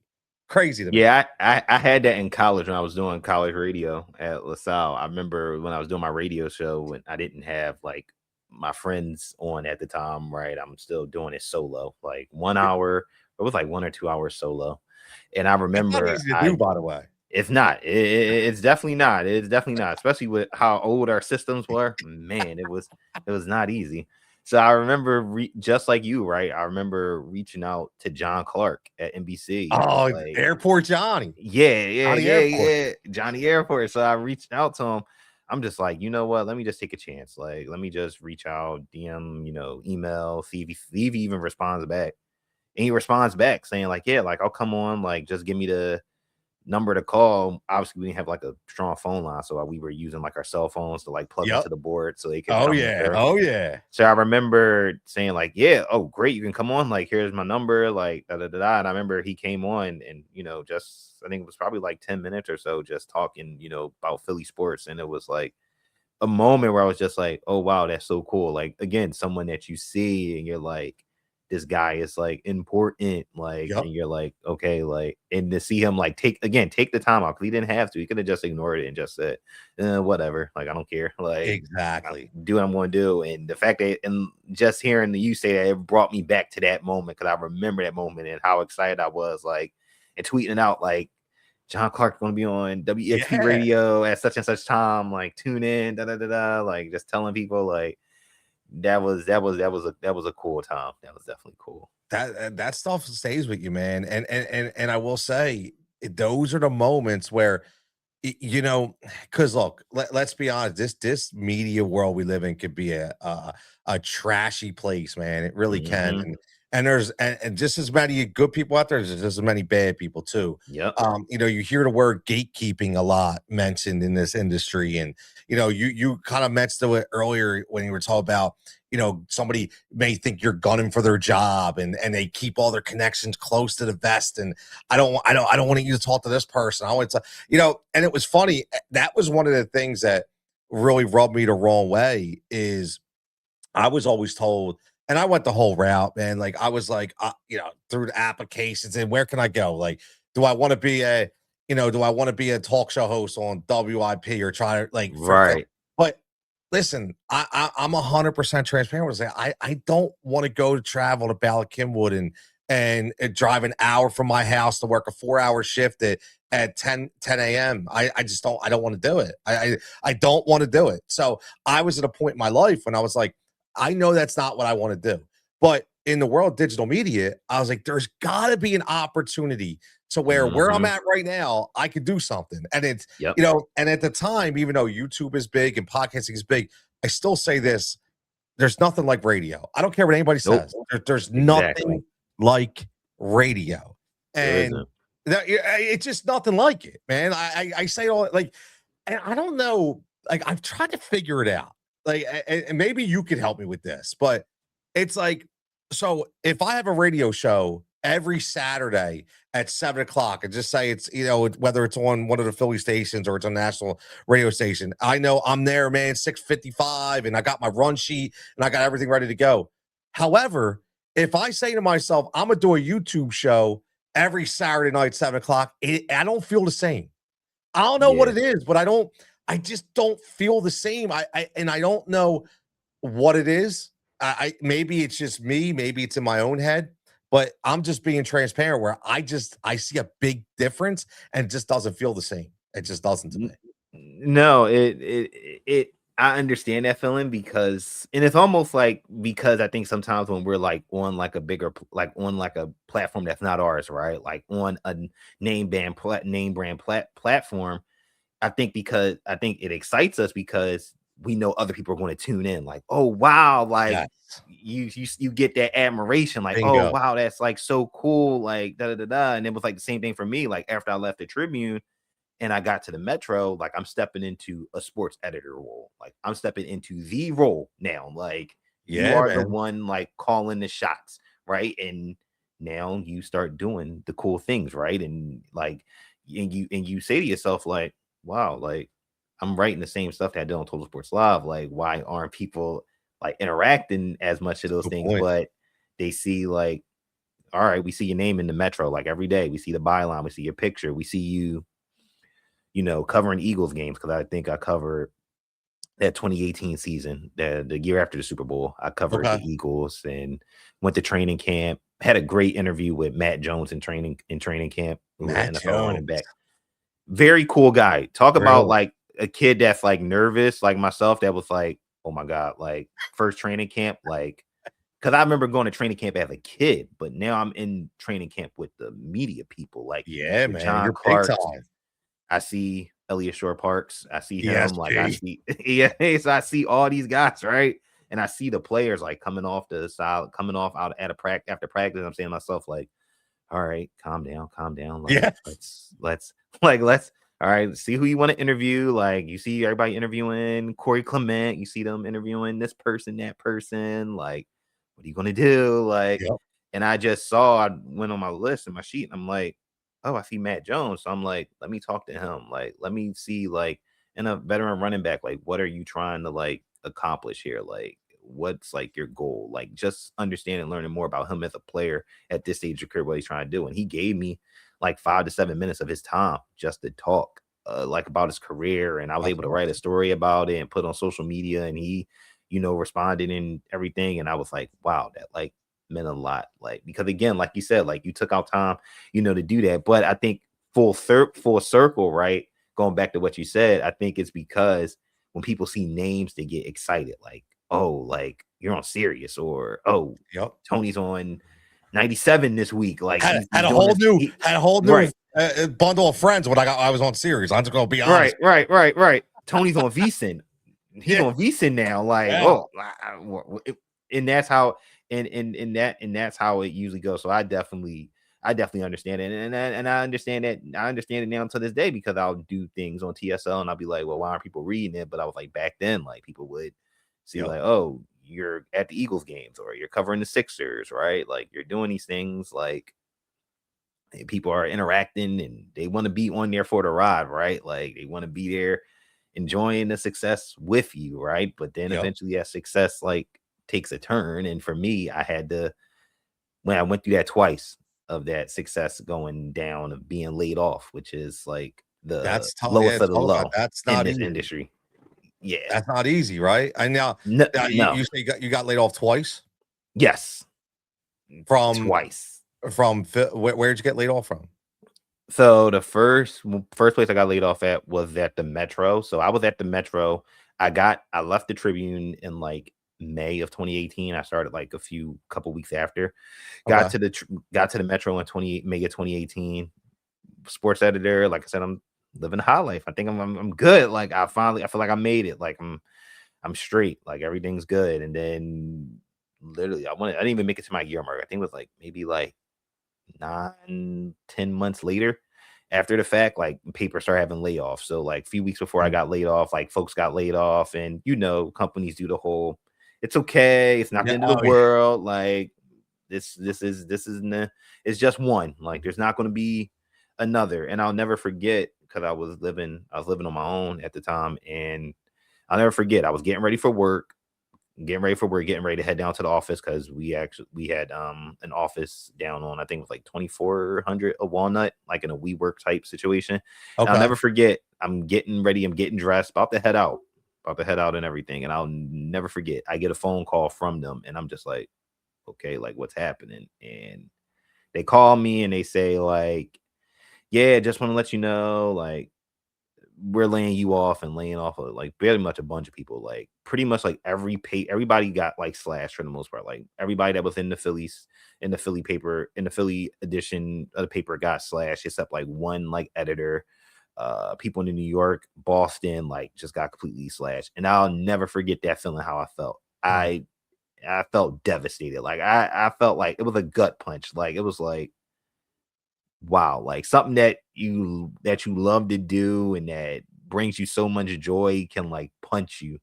[SPEAKER 1] Crazy to me.
[SPEAKER 2] Yeah, I had that in college when I was doing college radio at LaSalle. I remember when I was doing my radio show when I didn't have like my friends on at the time, right? I'm still doing it solo, like 1 hour. It was like 1 or 2 hours solo. And I
[SPEAKER 1] It's not
[SPEAKER 2] remember
[SPEAKER 1] easy to do, by the way.
[SPEAKER 2] it's not. It's definitely not. It's definitely not, especially with how old our systems were. Man, it was not easy. So I remember just like you, right? I remember reaching out to John Clark at NBC,
[SPEAKER 1] Oh,
[SPEAKER 2] like
[SPEAKER 1] Airport Johnny.
[SPEAKER 2] yeah, yeah,
[SPEAKER 1] Johnny
[SPEAKER 2] yeah,
[SPEAKER 1] Airport.
[SPEAKER 2] yeah. Johnny Airport. So I reached out to him. I'm just like, you know what? Let me just take a chance. Like, let me just reach out, DM, email, see if he even responds back. And he responds back saying, like, yeah, like I'll come on, like, just give me the number to call. Obviously, we didn't have like a strong phone line, so we were using like our cell phones to like plug
[SPEAKER 1] Yep.
[SPEAKER 2] into the board so they could
[SPEAKER 1] Oh
[SPEAKER 2] come
[SPEAKER 1] yeah.
[SPEAKER 2] through.
[SPEAKER 1] Oh yeah.
[SPEAKER 2] So I remember saying like, "Yeah, oh great, you can come on. Like, here's my number." Like, da da da da. And I remember he came on, and just I think it was probably like 10 minutes or so, just talking, about Philly sports, and it was like a moment where I was just like, "Oh wow, that's so cool." Like again, someone that you see, and you're like, "This guy is like important." Like,
[SPEAKER 1] Yep.
[SPEAKER 2] and you're like, "Okay," like, and to see him like take the time out because he didn't have to. He could have just ignored it and just said, "Whatever." Like, I don't care. Like,
[SPEAKER 1] Exactly.
[SPEAKER 2] do what I'm going to do. And the fact that, and just hearing you say that, it brought me back to that moment because I remember that moment and how excited I was, like, and tweeting it out, like, John Clark's going to be on WXP
[SPEAKER 1] Yeah.
[SPEAKER 2] radio at such and such time, like, tune in, da da da da, like, just telling people, like, that was a cool time. That was definitely cool.
[SPEAKER 1] That stuff stays with you, man. And I will say, those are the moments where you know, because look, let's be honest, this media world we live in could be a trashy place, man. It really can.
[SPEAKER 2] Mhm.
[SPEAKER 1] And there's and just as many good people out there, there's just as many bad people too.
[SPEAKER 2] Yep.
[SPEAKER 1] You know, you hear the word gatekeeping a lot mentioned in this industry, and you know, you kind of mentioned it earlier when you were talking about, you know, somebody may think you're gunning for their job, and they keep all their connections close to the vest, and I don't want you to talk to this person. I want to, you know, and it was funny. That was one of the things that really rubbed me the wrong way is I was always told, and I went the whole route, man. Like I was like, you know, through the applications and where can I go? Like, do I want to be a, you know, do I want to be a talk show host on WIP or try to like for,
[SPEAKER 2] Right.
[SPEAKER 1] but listen, I'm 100% transparent with say I don't want to go to travel to Bala Cynwyd and drive an hour from my house to work a 4 hour shift at 10 a.m. I just I don't want to do it. I don't want to do it. So I was at a point in my life when I was like, I know that's not what I want to do. But in the world of digital media, I was like, there's got to be an opportunity to where I'm
[SPEAKER 2] Mhm.
[SPEAKER 1] at right now, I could do something. And it's,
[SPEAKER 2] Yep.
[SPEAKER 1] you know, and at the time, even though YouTube is big and podcasting is big, I still say this: there's nothing like radio. I don't care what anybody
[SPEAKER 2] Nope.
[SPEAKER 1] says. There's
[SPEAKER 2] Exactly.
[SPEAKER 1] nothing like radio,
[SPEAKER 2] There
[SPEAKER 1] and
[SPEAKER 2] isn't.
[SPEAKER 1] it's just nothing like it, man. I say all like, and I don't know. Like I've tried to figure it out. Like, and maybe you could help me with this, but it's like, so if I have a radio show every Saturday at 7 o'clock, and just say it's, you know, whether it's on one of the Philly stations or it's a national radio station, I know I'm there, man, 6:55, and I got my run sheet and I got everything ready to go. However, if I say to myself, I'm gonna do a YouTube show every Saturday night, 7 o'clock, I don't feel the same. I don't know what
[SPEAKER 2] Yeah.
[SPEAKER 1] it is, but I just don't feel the same. And I don't know what it is. I maybe it's just me, maybe it's in my own head, but I'm just being transparent where I see a big difference and it just doesn't feel the same. It just doesn't to me.
[SPEAKER 2] No, it I understand that feeling because and it's almost like because I think sometimes when we're like on like a bigger like on like a platform that's not ours, right? Like on a name brand platform, I think because I think it excites us because we know other people are going to tune in. Like, oh wow, like
[SPEAKER 1] Yes.
[SPEAKER 2] you get that admiration, like, oh
[SPEAKER 1] Bingo.
[SPEAKER 2] wow, that's like so cool, like da da da da. And it was like the same thing for me. Like after I left the Tribune and I got to the Metro, like I'm stepping into a sports editor role. Like I'm stepping into the role now. Like you
[SPEAKER 1] Yeah,
[SPEAKER 2] are the
[SPEAKER 1] man.
[SPEAKER 2] one like calling the shots, right? And now you start doing the cool things, right? And like and you say to yourself, like, wow, like I'm writing the same stuff that I did on Total Sports Live. Like, why aren't people like interacting as much of those
[SPEAKER 1] Good
[SPEAKER 2] things?
[SPEAKER 1] point.
[SPEAKER 2] But they see like, all right, we see your name in the Metro like every day. We see the byline, we see your picture, we see you you know, covering Eagles games because I think I covered that 2018 season, the year after the Super Bowl. I covered
[SPEAKER 1] Okay.
[SPEAKER 2] the Eagles and went to training camp. Had a great interview with Matt Jones in training camp, who was an
[SPEAKER 1] Matt
[SPEAKER 2] NFL running back.
[SPEAKER 1] Jones.
[SPEAKER 2] Very cool guy. Talk about
[SPEAKER 1] Really?
[SPEAKER 2] like a kid that's like nervous, like myself, that was like, oh my God, like first training camp, like because I remember going to training camp as a kid, but now I'm in training camp with the media people, like
[SPEAKER 1] Yeah,
[SPEAKER 2] with
[SPEAKER 1] man.
[SPEAKER 2] John
[SPEAKER 1] You're big
[SPEAKER 2] Clark.
[SPEAKER 1] time.
[SPEAKER 2] I see Elliot Shore Parks. I see him. Like I
[SPEAKER 1] ESP.
[SPEAKER 2] see, yeah. So I see all these guys, right? And I see the players like coming off the side, coming off out at a practice after practice. I'm saying to myself, like, all right, calm down, calm down. Like,
[SPEAKER 1] Yeah.
[SPEAKER 2] let's like let's all right, see who you want to interview. Like you see everybody interviewing Corey Clement, you see them interviewing this person, that person. Like, what are you gonna do? Like,
[SPEAKER 1] Yep.
[SPEAKER 2] and I just saw I went on my list and my sheet, and I'm like, oh, I see Matt Jones. So I'm like, let me talk to him. Like, let me see, like, and a veteran running back, like, what are you trying to like accomplish here? Like, what's like your goal? Like, just understanding, learning more about him as a player at this stage of your career, what he's trying to do. And he gave me like 5 to 7 minutes of his time just to talk like about his career. And I was
[SPEAKER 1] That's
[SPEAKER 2] able to write a
[SPEAKER 1] awesome.
[SPEAKER 2] story about it and put on social media. And he, you know, responded and everything. And I was like, wow, that like meant a lot. Like, because again, like you said, like you took out time, you know, to do that. But I think full circle, right? Going back to what you said, I think it's because when people see names, they get excited. Like, oh, like you're on Sirius, or oh,
[SPEAKER 1] Yep.
[SPEAKER 2] Tony's on 97 this week. Like
[SPEAKER 1] Had
[SPEAKER 2] he's doing this.
[SPEAKER 1] had a whole new
[SPEAKER 2] Right.
[SPEAKER 1] a bundle of friends when I was on series. I'm just gonna be honest.
[SPEAKER 2] Right. Tony's on VSiN. He's
[SPEAKER 1] Yeah,
[SPEAKER 2] on VSiN now. Like,
[SPEAKER 1] yeah,
[SPEAKER 2] oh, and that's how, and that's how it usually goes. So I definitely understand it, and I understand that. I understand it now to this day because I'll do things on TSL and I'll be like, well, why aren't people reading it? But I was like, back then, like people would see
[SPEAKER 1] yep.
[SPEAKER 2] like, oh, you're at the Eagles games or you're covering the Sixers, right? Like you're doing these things like. And people are interacting and they want to be on there for the ride, right? Like they want to be there enjoying the success with you, right? But then
[SPEAKER 1] Yep.
[SPEAKER 2] eventually that success like takes a turn. And for me, I had to when I went through that twice of that success going down of being laid off, which is like the
[SPEAKER 1] That's tough. Yeah,
[SPEAKER 2] lowest of the
[SPEAKER 1] talk about
[SPEAKER 2] low
[SPEAKER 1] that's
[SPEAKER 2] in
[SPEAKER 1] not
[SPEAKER 2] this
[SPEAKER 1] easy.
[SPEAKER 2] industry. Yeah.
[SPEAKER 1] That's not easy, right? I now,
[SPEAKER 2] No,
[SPEAKER 1] now
[SPEAKER 2] no.
[SPEAKER 1] you say you got laid off twice
[SPEAKER 2] Yes.
[SPEAKER 1] from
[SPEAKER 2] Twice.
[SPEAKER 1] where'd you get laid off from?
[SPEAKER 2] So the first place I got laid off at was at the Metro. So I was at the Metro. I left the Tribune in like May of 2018. I started like couple weeks after.
[SPEAKER 1] Okay.
[SPEAKER 2] Got to the Metro in May of 2018. Sports editor. Like I said, I'm living a high life. I think I'm good. Like I feel like I made it. Like I'm straight. Like everything's good. And then literally I didn't even make it to my year mark. I think it was like maybe like 9-10 months later after the fact, like paper started having layoffs. So like a few weeks before I
[SPEAKER 1] Mm.
[SPEAKER 2] got laid off, like folks got laid off, and companies do the whole it's okay, it's not the
[SPEAKER 1] Yeah.
[SPEAKER 2] end of the
[SPEAKER 1] Oh, yeah.
[SPEAKER 2] world. Like it's just one. Like there's not going to be another. And I'll never forget because I was living on my own at the time, and I'll never forget I was getting ready for work getting ready to head down to the office because we had an office down on I think it was like 2400 a Walnut, like in a WeWork type situation. And I'll
[SPEAKER 1] Okay.
[SPEAKER 2] never forget, I'm getting ready, I'm getting dressed, about to head out and everything. And I'll never forget, I get a phone call from them and I'm just like, okay, like what's happening? And they call me and they say, like, yeah, just want to let you know, like we're laying you off and laying off of like very much a bunch of people. Like pretty much like everybody got like slashed for the most part. Like everybody that was in the Philly paper, in the Philly edition of the paper got slashed, except like one like editor. People in New York, Boston, like just got completely slashed. And I'll never forget that feeling how I felt.
[SPEAKER 1] Mm.
[SPEAKER 2] I felt devastated. Like I felt like it was a gut punch. Like it was like wow, like something that you love to do and that brings you so much joy can like punch you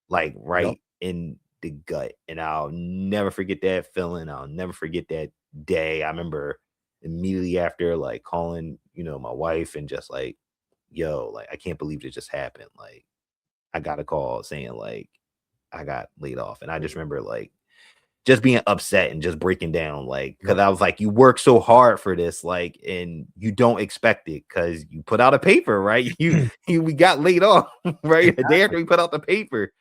[SPEAKER 2] like
[SPEAKER 1] Yep.
[SPEAKER 2] right in the gut. And I'll never forget that feeling. I'll never forget that day. I remember immediately after like calling, my wife and just like, yo, like I can't believe it just happened. Like I got a call saying like I got laid off. And I just remember like just being upset and just breaking down, like, because
[SPEAKER 1] Yep.
[SPEAKER 2] I was like, you work so hard for this, like, and you don't expect it because you put out a paper, right? We got laid off, right? A day after
[SPEAKER 1] Exactly.
[SPEAKER 2] we put out the paper.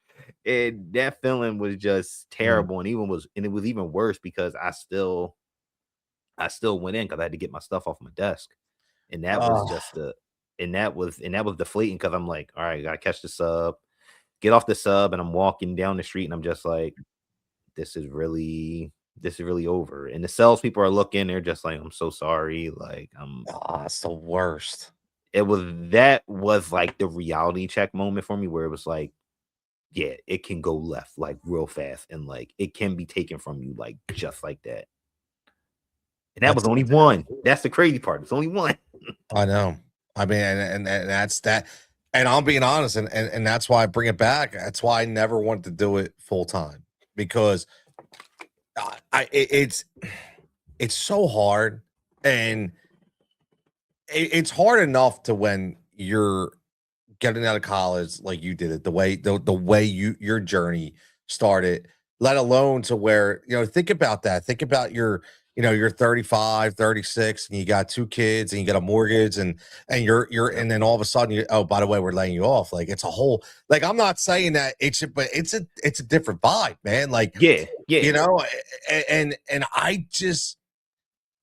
[SPEAKER 2] And that feeling was just
[SPEAKER 1] Mm.
[SPEAKER 2] terrible. And it was even worse because I still went in because I had to get my stuff off my desk. And that was
[SPEAKER 1] Oh,
[SPEAKER 2] just and that was deflating because I'm like, all right, I gotta catch the sub, get off the sub, and I'm walking down the street and I'm just like, this is really over. And the salespeople are looking, they're just like, I'm so sorry. Like,
[SPEAKER 1] it's the worst.
[SPEAKER 2] that was like the reality check moment for me where it was like, yeah, it can go left like real fast and like it can be taken from you like just like that. And that was
[SPEAKER 1] That's
[SPEAKER 2] only one. That's the crazy part. It's only one.
[SPEAKER 1] I know. I mean, and that's that. And I'm being honest, and that's why I bring it back. That's why I never wanted to do it full time because it's so hard, and it's hard enough to when you're getting out of college like you did it the way your journey started, let alone to where think about that, think about you're 35, 36, and you got two kids and you got a mortgage, and
[SPEAKER 2] Yep.
[SPEAKER 1] and then all of a sudden oh, by the way, we're laying you off. Like it's a whole, like, I'm not saying that it should, but it's a different vibe, man. Like,
[SPEAKER 2] Yeah.
[SPEAKER 1] you
[SPEAKER 2] Yeah.
[SPEAKER 1] know and I just,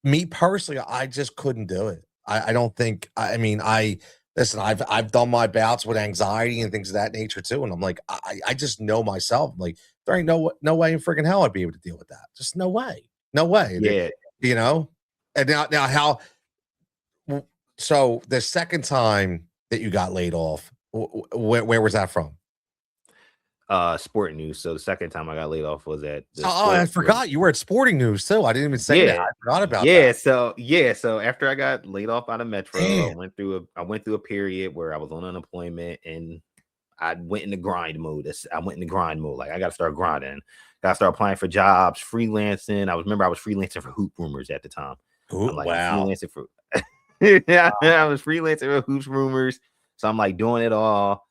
[SPEAKER 1] me personally, I just couldn't do it. I don't think. I mean, I listen. I've done my bouts with anxiety and things of that nature too, and I'm like, I just know myself. I'm like, there ain't no way in freaking hell I'd be able to deal with that. Just no way, no way.
[SPEAKER 2] Yeah.
[SPEAKER 1] You know. And now how? So the second time that you got laid off, where was that from?
[SPEAKER 2] Sport news. So the second time I got laid off was at
[SPEAKER 1] So,
[SPEAKER 2] the
[SPEAKER 1] I
[SPEAKER 2] sport was
[SPEAKER 1] forgot you were at Sporting News too. I didn't even say that.
[SPEAKER 2] yeah.
[SPEAKER 1] I forgot about that.
[SPEAKER 2] So after I got laid off out of Metro,
[SPEAKER 1] Damn.
[SPEAKER 2] I went through a period where I was on unemployment and I went into grind mode. I went into grind mode. Like I gotta start grinding. Gotta start applying for jobs, freelancing. I was freelancing for Hoop Rumors at the time.
[SPEAKER 1] Ooh,
[SPEAKER 2] I'm
[SPEAKER 1] wow.
[SPEAKER 2] freelancing for yeah, I was freelancing for Hoops Rumors. So I'm like doing it all.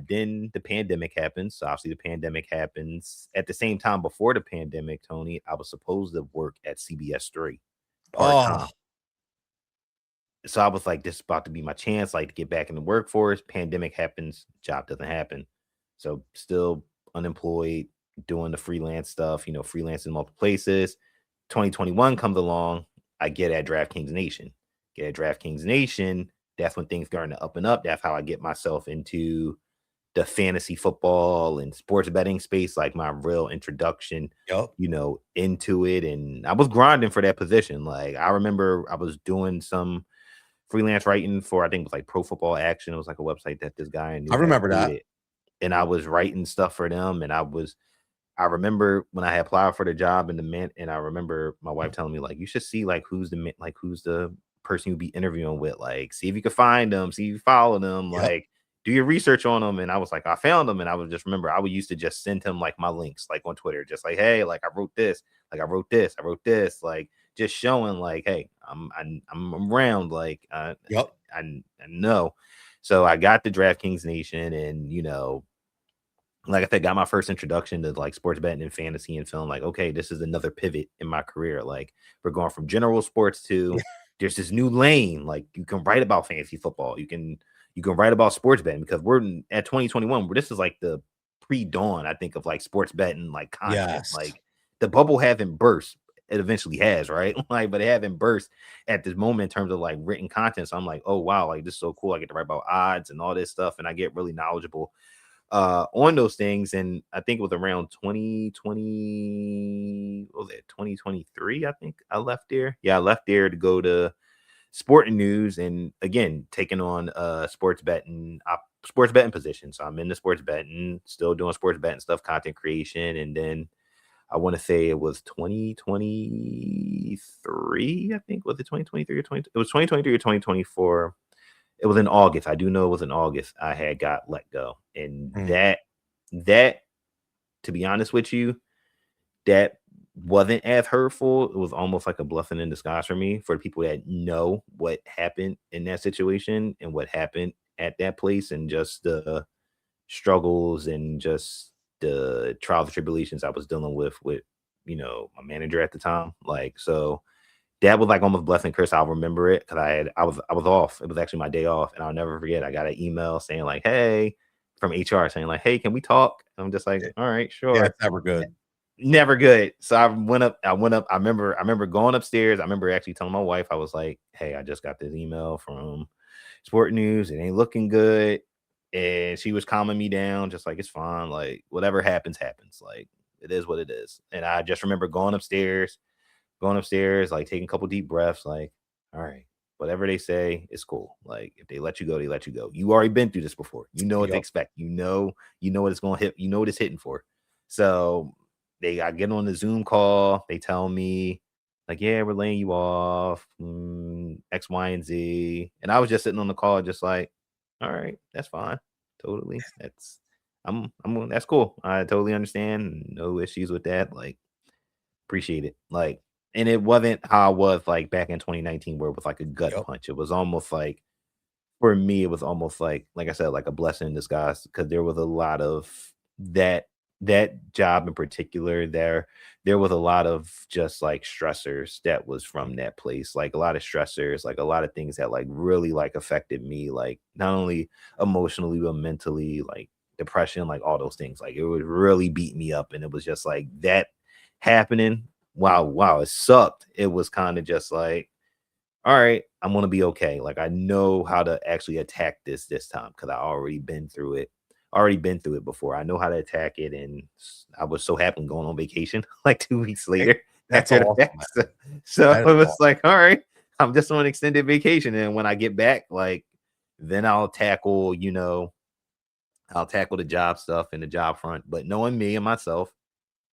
[SPEAKER 2] Then the pandemic happens. So obviously the pandemic happens. At the same time, before the pandemic, Tony, I was supposed to work at CBS 3
[SPEAKER 1] Oh,
[SPEAKER 2] part-time. So I was like, this is about to be my chance, like to get back in the workforce. Pandemic happens, job doesn't happen. So still unemployed, doing the freelance stuff, freelancing multiple places. 2021 comes along, I get at DraftKings Nation. Get at DraftKings Nation. That's when things starting to up and up. That's how I get myself into the fantasy football and sports betting space, like my real introduction,
[SPEAKER 1] yep.
[SPEAKER 2] into it. And I was grinding for that position. Like I remember I was doing some freelance writing for, I think it was like Pro Football Action. It was like a website that this guy I
[SPEAKER 1] I
[SPEAKER 2] knew had
[SPEAKER 1] remember that.
[SPEAKER 2] created. And I was writing stuff for them. And I remember when I had applied for the job and I remember my wife telling me, like, you should see like who's the person you'll be interviewing with, like, see if you can find them, see if you follow them,
[SPEAKER 1] Yep.
[SPEAKER 2] like do your research on them. And I was like, I found them. And I would just remember I would used to just send him like my links, like on Twitter, just like, hey, like I wrote this, like I wrote this, like just showing like, hey, I'm around, like
[SPEAKER 1] Yep.
[SPEAKER 2] I know. So I got the DraftKings Nation, and like I said, got my first introduction to like sports betting and fantasy and feeling like, okay, this is another pivot in my career. Like we're going from general sports to there's this new lane. Like you can write about fantasy football. You can write about sports betting because at 2021, where this is like the pre-dawn, I think, of like sports betting, like content.
[SPEAKER 1] Yes.
[SPEAKER 2] Like the bubble haven't burst. It eventually has, right? Like, but it haven't burst at this moment in terms of like written content. So I'm like, oh wow, like this is so cool. I get to write about odds and all this stuff, and I get really knowledgeable on those things. And I think it was around 2020, what was it, 2023? I think I left there. Yeah, I left there to go to Sporting News, and again taking on sports betting position. So I'm in the sports betting, still doing sports betting stuff, content creation. And then I want to say it was 2023, I think. Was it 2023 or 20? It was 2023 or 2024. It was in August. I do know it was in August. I had got let go. And
[SPEAKER 1] Mm.
[SPEAKER 2] that to be honest with you, that wasn't as hurtful. It was almost like a blessing in disguise for me, for the people that know what happened in that situation and what happened at that place, and just the struggles and just the trials and tribulations I was dealing with my manager at the time. Like, so that was like almost blessing curse. I'll remember it because I was off. It was actually my day off, and I'll never forget. I got an email saying like, "Hey," from HR saying like, "Hey, can we talk?" I'm just like, "All right,
[SPEAKER 1] Yeah,
[SPEAKER 2] sure."
[SPEAKER 1] it's never good.
[SPEAKER 2] Never good. So I went up. I remember going upstairs. I remember actually telling my wife, I was like, "Hey, I just got this email from Sport News. It ain't looking good." And she was calming me down, just like, it's fine. Like whatever happens, happens. Like it is what it is. And I just remember going upstairs, like taking a couple deep breaths, like, all right, whatever they say is cool. Like if they let you go, they let you go. You already been through this before. You know what to
[SPEAKER 1] Yep.
[SPEAKER 2] expect. You know what it's gonna hit, you know what it's hitting for. So I get on the Zoom call, they tell me, like, yeah, we're laying you off, X, Y, and Z. And I was just sitting on the call, just like, all right, that's fine. Totally. That's cool. I totally understand. No issues with that. Like, appreciate it. Like, and it wasn't how I was like back in 2019, where it was like a gut
[SPEAKER 1] Yep.
[SPEAKER 2] punch. It was almost like, for me, it was almost like I said, like a blessing in disguise, because there was a lot of that job in particular. There was a lot of just like stressors that was from that place, like a lot of stressors, like a lot of things that like really like affected me, like not only emotionally but mentally, like depression, like all those things. Like it would really beat me up, and it was just like that happening. Wow, it sucked. It was kind of just like, all right, I'm gonna be okay. Like I know how to actually attack this time because I already been through it before. I know how to attack it, and I was so happy going on vacation like 2 weeks
[SPEAKER 1] Hey,
[SPEAKER 2] later
[SPEAKER 1] that's
[SPEAKER 2] after the
[SPEAKER 1] awesome,
[SPEAKER 2] fact.
[SPEAKER 1] man.
[SPEAKER 2] So
[SPEAKER 1] That is
[SPEAKER 2] it was
[SPEAKER 1] awesome.
[SPEAKER 2] like, all right, I'm just on extended vacation, and when I get back, like, then I'll tackle, I'll tackle the job stuff and the job front. But knowing me and myself,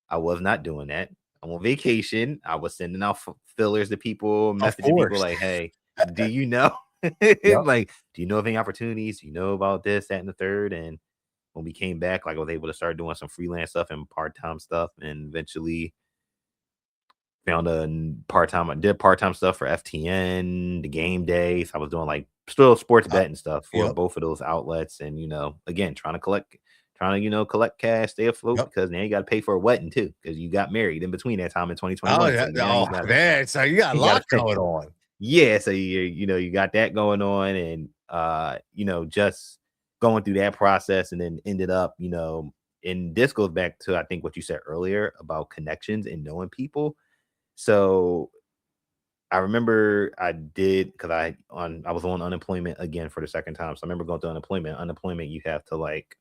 [SPEAKER 2] I was not doing that. I'm on vacation. I was sending out fillers to people,
[SPEAKER 1] Of
[SPEAKER 2] messaging people
[SPEAKER 1] course.
[SPEAKER 2] like, "Hey, do you know,
[SPEAKER 1] Yep.
[SPEAKER 2] like, do you know of any opportunities? Do you know about this, that, and the third?" And when we came back, like, I was able to start doing some freelance stuff and part time stuff, and eventually found a part-time I did part-time stuff for FTN, the game days. I was doing like still sports
[SPEAKER 1] Uh,
[SPEAKER 2] betting stuff for
[SPEAKER 1] yep.
[SPEAKER 2] both of those outlets. And again, trying to, collect cash, stay afloat
[SPEAKER 1] Yep.
[SPEAKER 2] because now you got to pay for a wedding too, because you got married in between that time in
[SPEAKER 1] Oh
[SPEAKER 2] 2021. So
[SPEAKER 1] yeah.
[SPEAKER 2] now
[SPEAKER 1] Oh
[SPEAKER 2] you got
[SPEAKER 1] man. So you got a
[SPEAKER 2] you got to
[SPEAKER 1] lot
[SPEAKER 2] pay.
[SPEAKER 1] going on.
[SPEAKER 2] Yeah, so you got that going on, and just going through that process, and then ended up, and this goes back to I think what you said earlier about connections and knowing people. So I remember I did because I was on unemployment again for the second time. So I remember going through unemployment. Unemployment, you have to like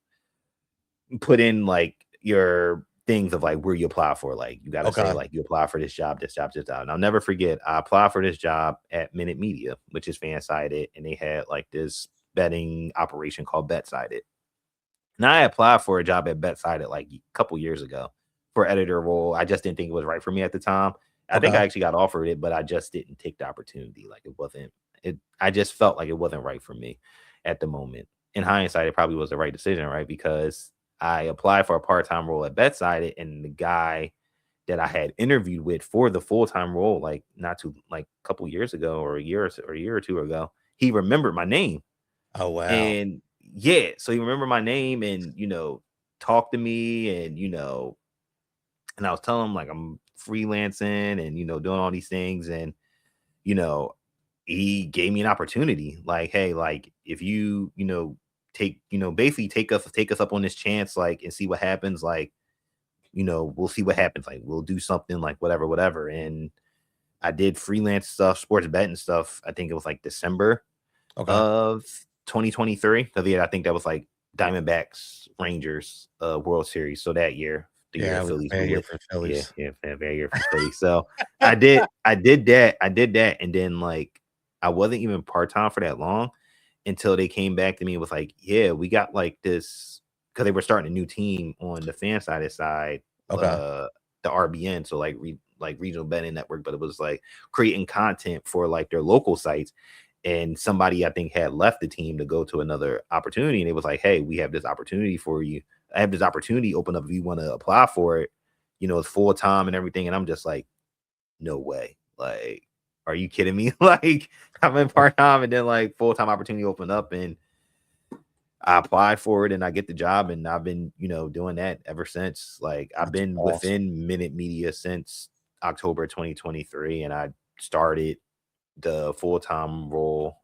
[SPEAKER 2] put in like your things of like where you apply for. Like you got to say
[SPEAKER 1] Okay.
[SPEAKER 2] like you apply for this job, this job, this job. And I'll never forget. I applied for this job at Minute Media, which is fan sided, and they had like this betting operation called Bet Sided. And I applied for a job at Betsided like a couple years ago for editor role. I just didn't think it was right for me at the time. I think
[SPEAKER 1] Okay.
[SPEAKER 2] I actually got offered it, but I just didn't take the opportunity. Like it wasn't it I just felt like it wasn't right for me at the moment. In hindsight, it probably was the right decision, right? Because I applied for a part-time role at Betsided, and the guy that I had interviewed with for the full-time role, like not too like a couple years ago or a year or two ago, he remembered my name.
[SPEAKER 1] Oh wow.
[SPEAKER 2] And yeah, so you remember my name and, talk to me and, and I was telling him like I'm freelancing and, doing all these things. And, you know, he gave me an opportunity like, hey, like if you, basically take us up on this chance, like, and see what happens. Like, we'll see what happens. Like, we'll do something like whatever, whatever. And I did freelance stuff, sports betting stuff. I think it was like December
[SPEAKER 1] Okay.
[SPEAKER 2] of 2023. Because yeah, I think that was like Diamondbacks Rangers World Series. So that year, the year
[SPEAKER 1] Yeah,
[SPEAKER 2] the
[SPEAKER 1] it was
[SPEAKER 2] Phillies
[SPEAKER 1] a bad
[SPEAKER 2] blew
[SPEAKER 1] year
[SPEAKER 2] it.
[SPEAKER 1] for the
[SPEAKER 2] Yeah,
[SPEAKER 1] Phillies.
[SPEAKER 2] yeah, bad year for the Phillies. So I did that, and then like I wasn't even part time for that long until they came back to me with like, yeah, we got like this because they were starting a new team on the fan side,
[SPEAKER 1] Okay.
[SPEAKER 2] uh, the RBN, so like regional betting network, but it was like creating content for like their local sites. And somebody I think had left the team to go to another opportunity, and it was like, hey, we have this opportunity for you. I have this opportunity open up if you want to apply for it. It's full time and everything. And I'm just like, no way. Like, are you kidding me? Like, I'm in part time and then like full time opportunity open up, and I applied for it and I get the job, and I've been, doing that ever since. Like, I've
[SPEAKER 1] That's
[SPEAKER 2] been
[SPEAKER 1] awesome.
[SPEAKER 2] within Minute Media since October 2023, and I started the full-time role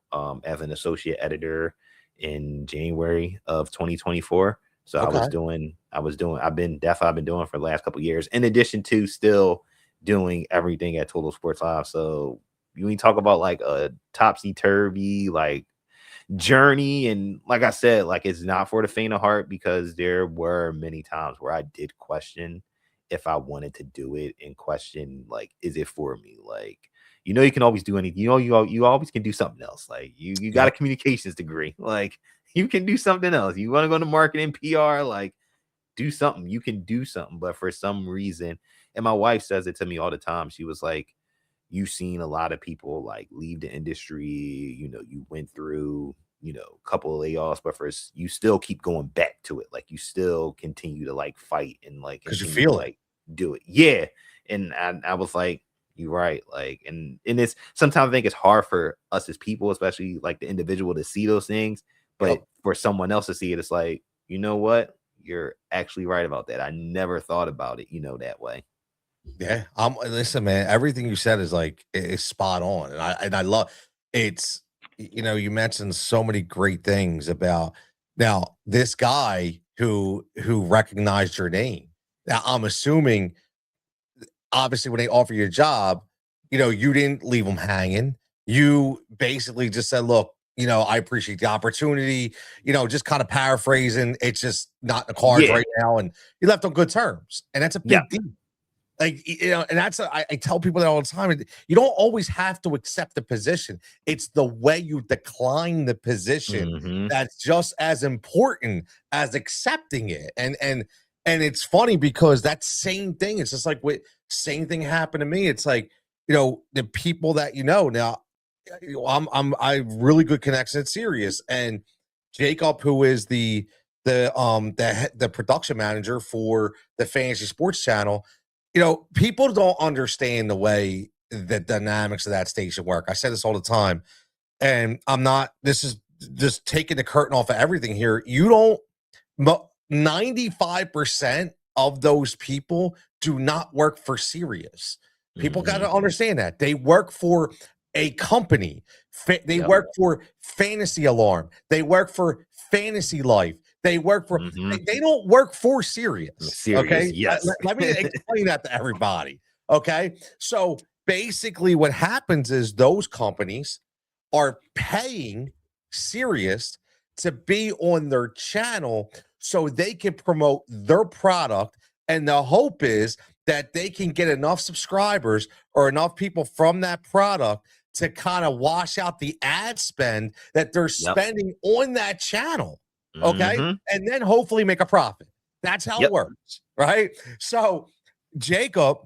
[SPEAKER 2] as an associate editor in January of 2024. So
[SPEAKER 1] Okay.
[SPEAKER 2] I've been doing for the last couple of years, in addition to still doing everything at Total Sports Live. So you talk about like a topsy-turvy like journey, and like I said, like it's not for the faint of heart, because there were many times where I did question if I wanted to do it, and question like, is it for me? Like, you can always do anything. You always can do something else. Like you got a
[SPEAKER 1] Yep.
[SPEAKER 2] communications degree. Like you can do something else. You want to go into marketing, PR, like do something. You can do something. But for some reason, and my wife says it to me all the time. She was like, you've seen a lot of people like leave the industry. You went through, a couple of layoffs, but first you still keep going back to it. Like you still continue to like fight and like
[SPEAKER 1] Because you
[SPEAKER 2] continue to
[SPEAKER 1] feel it.
[SPEAKER 2] like do it. Yeah. And I was like, you're right. Like, and it's sometimes I think it's hard for us as people, especially like the individual, to see those things. But
[SPEAKER 1] Yep.
[SPEAKER 2] for someone else to see it, it's like, you know what? You're actually right about that. I never thought about it, that way.
[SPEAKER 1] Yeah. Listen, man, everything you said is like is spot on. And I love it's you mentioned so many great things about now this guy who recognized your name. Now I'm assuming obviously when they offer you a job, you didn't leave them hanging. You basically just said, look, I appreciate the opportunity, just kind of paraphrasing. It's just not in the cards
[SPEAKER 2] Yeah.
[SPEAKER 1] right now. And you left on good terms. And that's a
[SPEAKER 2] Yeah.
[SPEAKER 1] big deal. Like, and I tell people that all the time. You don't always have to accept the position. It's the way you decline the position
[SPEAKER 2] Mhm.
[SPEAKER 1] that's just as important as accepting it. And it's funny because that same thing, it's just like what same thing happened to me. It's like, the people that now, I have really good connection at Sirius, and Jacob, who is the production manager for the fantasy sports channel. People don't understand the way the dynamics of that station work. I say this all the time, and I'm not. This is just taking the curtain off of everything here. You don't. 95% of those people do not work for Sirius. People got
[SPEAKER 2] Mhm.
[SPEAKER 1] to understand that they work for a company. They
[SPEAKER 2] Yep.
[SPEAKER 1] work for Fantasy Alarm. They work for Fantasy Life. They work for.
[SPEAKER 2] Mhm.
[SPEAKER 1] They don't work for Sirius.
[SPEAKER 2] Serious,
[SPEAKER 1] Okay,
[SPEAKER 2] yes.
[SPEAKER 1] let me explain that to everybody. Okay, so basically, what happens is those companies are paying Sirius to be on their channel so they can promote their product. And the hope is that they can get enough subscribers or enough people from that product to kind of wash out the ad spend that they're
[SPEAKER 2] Yep.
[SPEAKER 1] spending on that channel. Okay.
[SPEAKER 2] Mhm.
[SPEAKER 1] And then hopefully make a profit. That's how it
[SPEAKER 2] Yep.
[SPEAKER 1] works. Right. So, Jacob,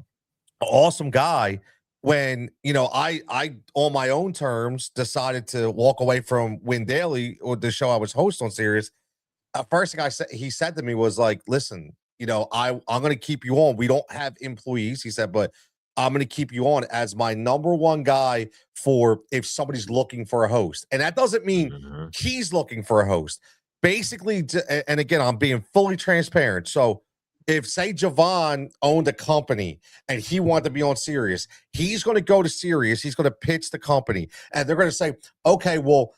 [SPEAKER 1] awesome guy, when I on my own terms decided to walk away from Win Daily, or the show I was host on Sirius. First thing he said to me was like, listen, I'm going to keep you on. We don't have employees, he said, but I'm going to keep you on as my number one guy for if somebody's looking for a host. And that doesn't mean
[SPEAKER 2] Mhm.
[SPEAKER 1] he's looking for a host. Basically, and again, I'm being fully transparent. So if, say, Jovan owned a company and he wanted to be on Sirius, he's going to go to Sirius, he's going to pitch the company, and they're going to say, okay, well,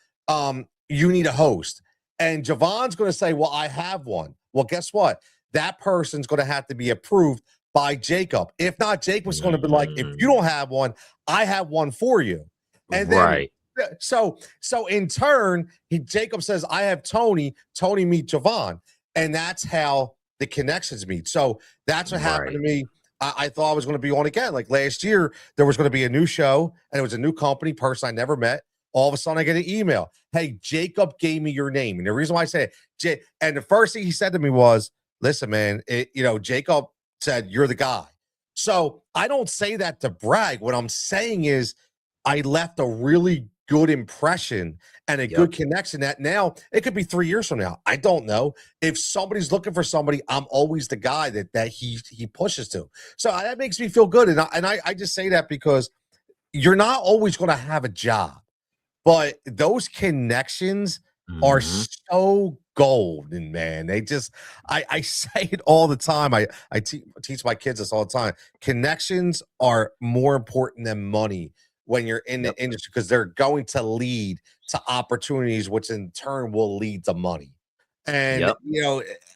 [SPEAKER 1] you need a host. And Javon's going to say, well, I have one. Well, guess what? That person's going to have to be approved by Jacob. If not, Jacob's going to be like, if you
[SPEAKER 2] Mm.
[SPEAKER 1] don't have one, I have one for you. And then
[SPEAKER 2] Right.
[SPEAKER 1] so in turn, Jacob says, I have Tony. Tony meet Javon. And that's how the connections meet. So that's what happened to
[SPEAKER 2] Right.
[SPEAKER 1] me. I thought I was going to be on again. Like last year, there was going to be a new show, and it was a new company, person I never met. All of a sudden, I get an email. Hey, Jacob gave me your name. And the reason why I say it, and the first thing he said to me was, listen, man, Jacob said, you're the guy. So I don't say that to brag. What I'm saying is I left a really good impression and a good
[SPEAKER 2] Yep.
[SPEAKER 1] connection that now it could be 3 years from now. I don't know. If somebody's looking for somebody, I'm always the guy that he pushes to. So that makes me feel good. And I just say that because you're not always going to have a job. But those connections are
[SPEAKER 2] Mhm.
[SPEAKER 1] so golden, man. I say it all the time. I teach my kids this all the time. Connections are more important than money when you're in
[SPEAKER 2] Yep.
[SPEAKER 1] the industry because they're going to lead to opportunities, which in turn will lead to money. And
[SPEAKER 2] Yep.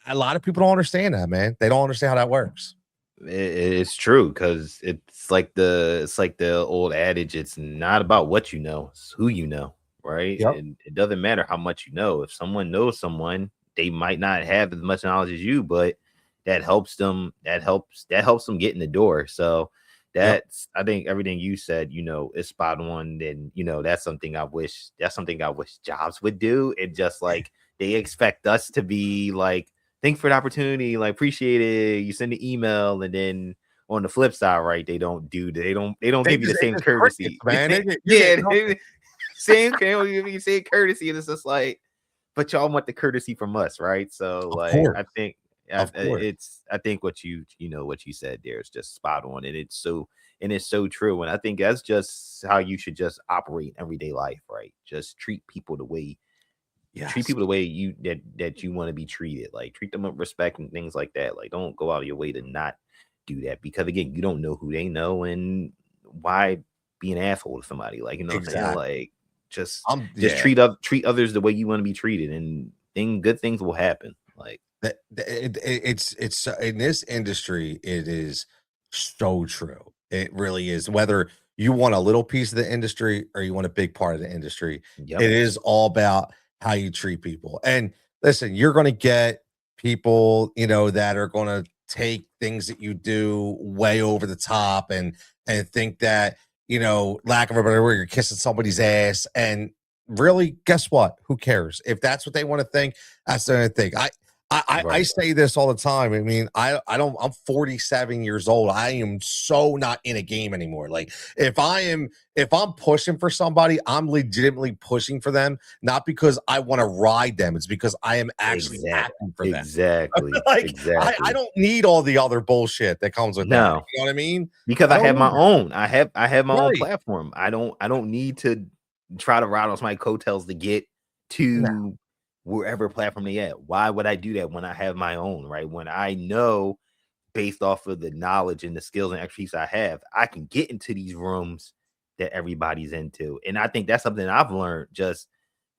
[SPEAKER 1] a lot of people don't understand that, man. They don't understand how that works.
[SPEAKER 2] It's true because it's like the old adage. It's not about what you know; it's who you know, right?
[SPEAKER 1] Yep.
[SPEAKER 2] And it doesn't matter how much you know. If someone knows someone, they might not have as much knowledge as you, but that helps them. That helps them get in the door. So
[SPEAKER 1] Yep.
[SPEAKER 2] I think everything you said, is spot on. And that's something I wish. That's something I wish jobs would do. It just like they expect us to be like thanks for the opportunity, like appreciate it. You send an email, and then on the flip side, right? They don't give you the same
[SPEAKER 1] It's crickets,
[SPEAKER 2] courtesy.
[SPEAKER 1] man. You're
[SPEAKER 2] Yeah,
[SPEAKER 1] getting
[SPEAKER 2] same they don't give you same courtesy, and it's just like, but y'all want the courtesy from us, right? So
[SPEAKER 1] of
[SPEAKER 2] like,
[SPEAKER 1] course. Of course.
[SPEAKER 2] I think what you said there is just spot on, and it's so true, and I think that's just how you should just operate everyday life, right? Just treat
[SPEAKER 1] Yes.
[SPEAKER 2] people the way that you want to be treated. Like treat them with respect and things like that. Like don't go out of your way to not do that because again, you don't know who they know and why be an asshole to somebody. Like what I'm saying?
[SPEAKER 1] Exactly.
[SPEAKER 2] Like just
[SPEAKER 1] Yeah.
[SPEAKER 2] treat others the way you want to be treated, and good things will happen. Like
[SPEAKER 1] It's in this industry, it is so true. It really is. Whether you want a little piece of the industry or you want a big part of the industry,
[SPEAKER 2] yep.
[SPEAKER 1] it is all about how you treat people. And listen, you're going to get people, that are going to take things that you do way over the top and think that, lack of a better word, you're kissing somebody's ass. And really, guess what? Who cares? If that's what they want to think, that's the only thing. I
[SPEAKER 2] Right.
[SPEAKER 1] say this all the time. I mean, I don't, I'm 47 years old. I am so not in a game anymore. Like if I'm pushing for somebody, I'm legitimately pushing for them, not because I want to ride them. It's because I am actually acting for them.
[SPEAKER 2] Exactly.
[SPEAKER 1] Like I
[SPEAKER 2] Exactly.
[SPEAKER 1] don't need all the other bullshit that comes with that.
[SPEAKER 2] No,
[SPEAKER 1] You know what I mean?
[SPEAKER 2] because
[SPEAKER 1] I
[SPEAKER 2] I
[SPEAKER 1] don't
[SPEAKER 2] have my
[SPEAKER 1] need that.
[SPEAKER 2] own. I have my own
[SPEAKER 1] Right.
[SPEAKER 2] platform. I don't need to try to ride on my coattails to get
[SPEAKER 1] No.
[SPEAKER 2] to wherever platform they at. Why would I do that when I have my own, right? When I know based off of the knowledge and the skills and expertise I have, I can get into these rooms that everybody's into. And I think that's something I've learned just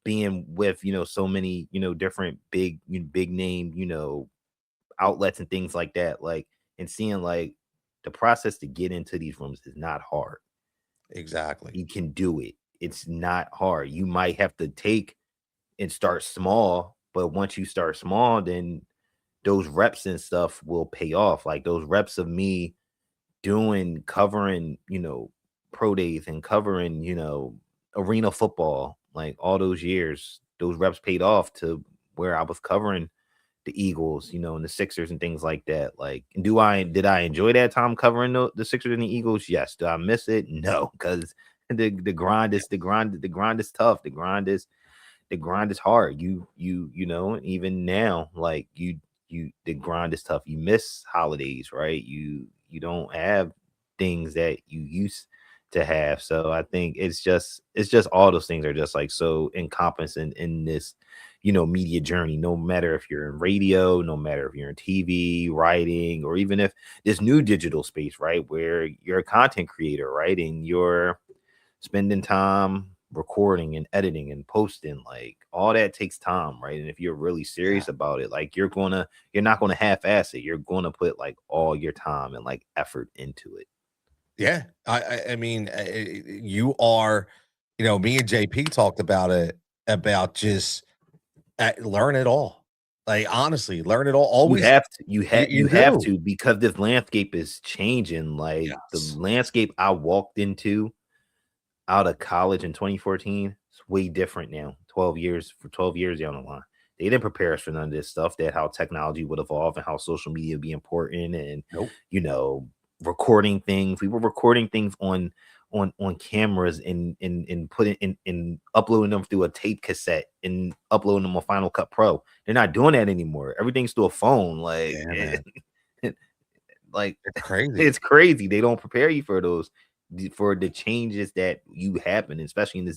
[SPEAKER 2] being with, so many, different big name, outlets and things like that. Like, and seeing like the process to get into these rooms is not hard.
[SPEAKER 1] Exactly.
[SPEAKER 2] You can do it. It's not hard. You might have to take and start small, but once you start small, then those reps and stuff will pay off. Like those reps of me covering, pro days and covering, arena football, like all those years, those reps paid off to where I was covering the Eagles, and the Sixers and things like that. Like, did I enjoy that time covering the Sixers and the Eagles? Yes. Do I miss it? No, because the grind is tough. The grind is hard. Even now, like the grind is tough. You miss holidays, right? You don't have things that you used to have. So I think it's just all those things are just like so encompassing in this, media journey. No matter if you're in radio, no matter if you're in TV, writing, or even if this new digital space, right, where you're a content creator, right, and you're spending time recording and editing and posting, like all that takes time, right? And if you're really
[SPEAKER 1] Yeah.
[SPEAKER 2] serious about it, like you're not gonna half-ass it. You're gonna put like all your time and like effort into it.
[SPEAKER 1] Yeah. I mean, you are, me and JP talked about it, about just learn it all. Like, honestly, learn it all.
[SPEAKER 2] You
[SPEAKER 1] Always,
[SPEAKER 2] have to, you have
[SPEAKER 1] you
[SPEAKER 2] you have
[SPEAKER 1] do.
[SPEAKER 2] to, because this landscape is changing. Like the
[SPEAKER 1] Yes.
[SPEAKER 2] landscape I walked into out of college in 2014, it's way different now. 12 years down the line. They didn't prepare us for none of this stuff, that how technology would evolve and how social media would be important and
[SPEAKER 1] Nope.
[SPEAKER 2] you know, recording things. We were recording things on cameras and putting in uploading them through a tape cassette and uploading them on Final Cut Pro. They're not doing that anymore. Everything's through a phone. Like
[SPEAKER 1] Yeah, man.
[SPEAKER 2] like
[SPEAKER 1] It's crazy.
[SPEAKER 2] it's crazy. They don't prepare you for for the changes that you happen, especially in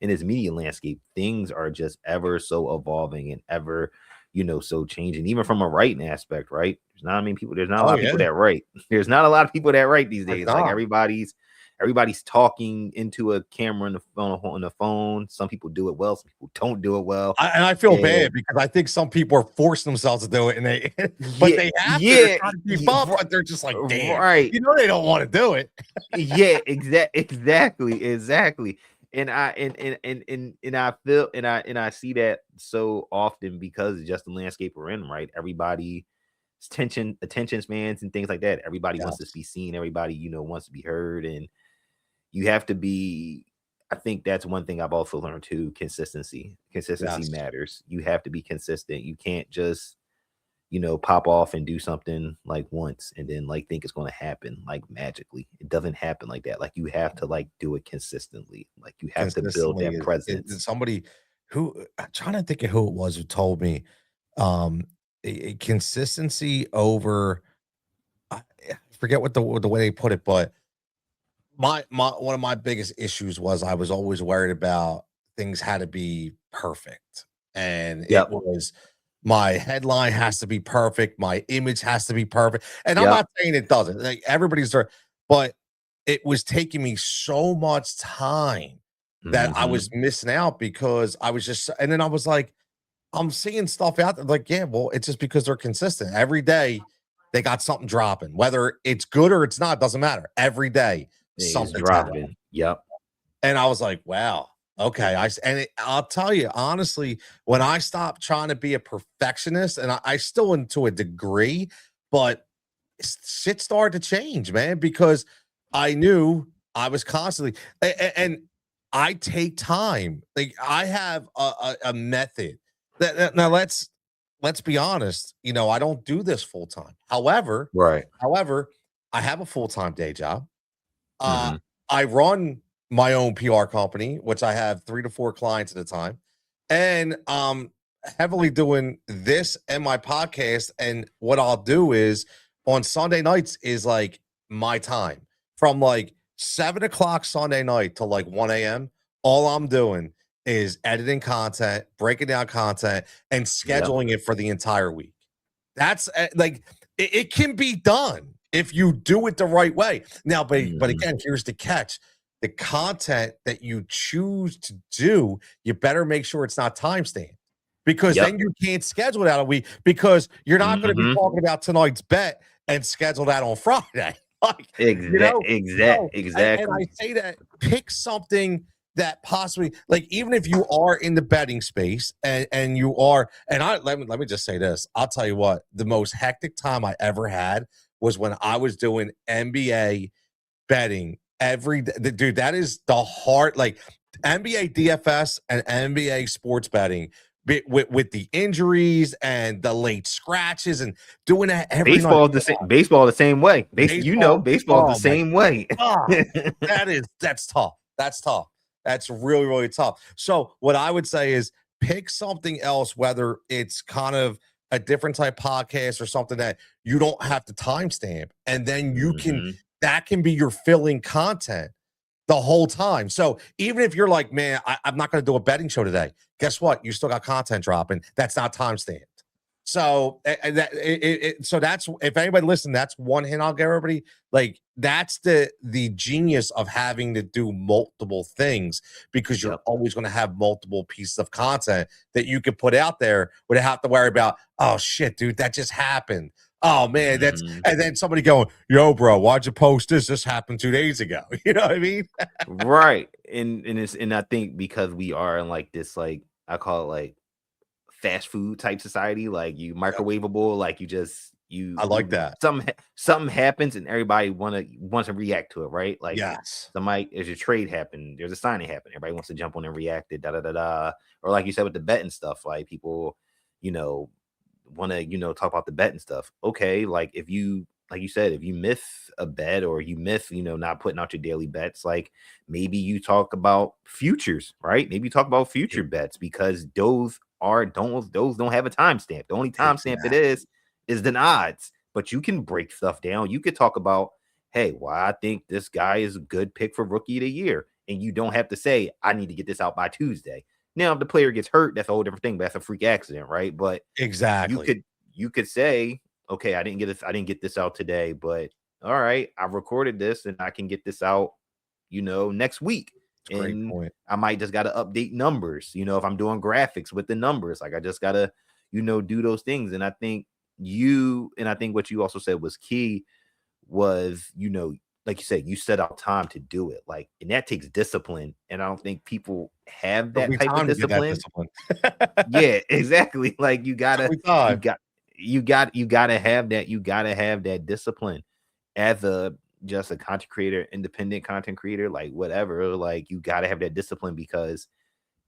[SPEAKER 2] this media landscape. Things are just ever so evolving and ever, so changing. Even from a writing aspect, right? There's not a
[SPEAKER 1] Oh,
[SPEAKER 2] lot of
[SPEAKER 1] yeah.
[SPEAKER 2] people that write. There's not a lot of people that write these
[SPEAKER 1] It's
[SPEAKER 2] days. Like
[SPEAKER 1] not.
[SPEAKER 2] everybody's talking into a camera on the phone. Some people do it well, some people don't do it well.
[SPEAKER 1] And I feel bad
[SPEAKER 2] And
[SPEAKER 1] because I think some people are forcing themselves to do it, and but
[SPEAKER 2] yeah,
[SPEAKER 1] they have to. They're
[SPEAKER 2] yeah,
[SPEAKER 1] trying to keep
[SPEAKER 2] yeah,
[SPEAKER 1] up, but they're just like, damn,
[SPEAKER 2] right.
[SPEAKER 1] they don't want to do it.
[SPEAKER 2] Yeah, exactly. And I feel and I see that so often because it's just the landscape we're in, right? Everybody attention spans and things like that. Everybody wants to
[SPEAKER 1] Yes.
[SPEAKER 2] be seen, everybody, wants to be heard, and you have to be. I think that's one thing I've also learned too. Consistency
[SPEAKER 1] Yes.
[SPEAKER 2] matters. You have to be consistent. You can't just pop off and do something like once and then like think it's going to happen like magically. It doesn't happen like that. Like you have to like do it consistently. Like you have to build
[SPEAKER 1] Consistently
[SPEAKER 2] that
[SPEAKER 1] is
[SPEAKER 2] presence.
[SPEAKER 1] somebody who, I'm trying to think of who it was who told me, um, consistency over, I forget what the way they put it, but my one of my biggest issues was I was always worried about things had to be perfect. And it
[SPEAKER 2] Yep.
[SPEAKER 1] was, my headline has to be perfect, my image has to be perfect. And I'm
[SPEAKER 2] Yep.
[SPEAKER 1] not saying it doesn't. Like, everybody's there, but it was taking me so much time that I was
[SPEAKER 2] Hmm.
[SPEAKER 1] missing out because I was just, and then I was like, I'm seeing stuff out there, like, yeah, well, it's just because they're consistent. Every day they got something dropping, whether it's good or it's not, doesn't matter. Every day
[SPEAKER 2] Is
[SPEAKER 1] something's happening.
[SPEAKER 2] dropping. Yep.
[SPEAKER 1] And I was like, wow, okay. I'll tell you honestly, when I stopped trying to be a perfectionist, and I still, into a degree, but shit started to change, man, because I knew I was constantly and I take time. Like I have a method. Now let's be honest. You know, I don't do this full time.
[SPEAKER 2] Right.
[SPEAKER 1] However, I have a full time day job. Uh,
[SPEAKER 2] Hmm.
[SPEAKER 1] I run my own PR company, which I have 3 to 4 clients at a time, and heavily doing this and my podcast. And what I'll do is on Sunday nights is like my time from like 7 o'clock Sunday night to like 1 a.m. All I'm doing is editing content, breaking down content, and
[SPEAKER 2] Yep.
[SPEAKER 1] scheduling it for the entire week. That's like it can be done if you do it the right way. Now, but
[SPEAKER 2] Hmm.
[SPEAKER 1] again, here's the catch. The content that you choose to do, you better make sure it's not time stamped because
[SPEAKER 2] Yep.
[SPEAKER 1] then you can't schedule it out a week because you're not going to be
[SPEAKER 2] Hmm.
[SPEAKER 1] talking about tonight's bet and schedule that on Friday. Like, you
[SPEAKER 2] Exact.
[SPEAKER 1] know,
[SPEAKER 2] Exact.
[SPEAKER 1] so and I
[SPEAKER 2] Exactly.
[SPEAKER 1] say that pick something that possibly like even if you are in the betting space and you are and I let me just say this. I'll tell you what, the most hectic time I ever had was when I was doing NBA betting every dude. That is the heart, like NBA DFS and NBA sports betting. With the injuries and the late scratches and doing that every night.
[SPEAKER 2] Baseball is the same. Baseball the same way.
[SPEAKER 1] Baseball,
[SPEAKER 2] Baseball is the
[SPEAKER 1] oh my
[SPEAKER 2] same way.
[SPEAKER 1] God, that's tough. That's tough. That's really, really tough. So what I would say is pick something else, whether it's kind of a different type podcast or something that you don't have to timestamp, and then you can
[SPEAKER 2] Hmm.
[SPEAKER 1] that can be your filling content the whole time. So even if you're like, man, I'm not going to do a betting show today. Guess what? You still got content dropping. That's not time stamped. So so that's if anybody listen, that's one hint I'll give everybody. Like that's the genius of having to do multiple things because you're
[SPEAKER 2] Yep.
[SPEAKER 1] always going to have multiple pieces of content that you can put out there without have to worry about. Oh shit, dude, that just happened. Oh man, that's
[SPEAKER 2] Hmm.
[SPEAKER 1] and then somebody going, yo, bro, why'd you post this? This happened 2 days ago. You know what I mean?
[SPEAKER 2] Right. And I think because we are in like this, like I call it like fast food type society, like you
[SPEAKER 1] Yep.
[SPEAKER 2] microwavable, like you just
[SPEAKER 1] I like that.
[SPEAKER 2] something happens and everybody wants to react to it, right? Like
[SPEAKER 1] Yes.
[SPEAKER 2] somebody there's a trade happen, there's a signing happen, everybody wants to jump on and react it, da da da da. Or like you said with the bet and stuff, like people, you know, want to, talk about the bet and stuff. Okay, like if you like you said, if you miss a bet or you miss, not putting out your daily bets, like maybe you talk about futures, right? Maybe you talk about future bets because those don't have a timestamp. The only timestamp it
[SPEAKER 1] Exactly.
[SPEAKER 2] is the odds. But you can break stuff down. You could talk about, hey, why I think this guy is a good pick for rookie of the year. And you don't have to say, I need to get this out by Tuesday. Now, if the player gets hurt, that's a whole different thing, but that's a freak accident, right? But you
[SPEAKER 1] Exactly.
[SPEAKER 2] could you could say, okay, I didn't get this out today, but all right, I recorded this and I can get this out, next week.
[SPEAKER 1] It's a great
[SPEAKER 2] And
[SPEAKER 1] point.
[SPEAKER 2] I might just got to update numbers, if I'm doing graphics with the numbers, like I just got to, do those things. And I think what you also said was key was, like you said, you set out time to do it. Like, and that takes discipline. And I don't think people have
[SPEAKER 1] Took
[SPEAKER 2] that
[SPEAKER 1] me
[SPEAKER 2] type of
[SPEAKER 1] time to get that
[SPEAKER 2] discipline.
[SPEAKER 1] discipline.
[SPEAKER 2] Yeah, exactly. Like
[SPEAKER 1] Took me
[SPEAKER 2] you
[SPEAKER 1] time.
[SPEAKER 2] got, you gotta have that discipline as a just a content creator, independent content creator, like whatever. Like you gotta have that discipline because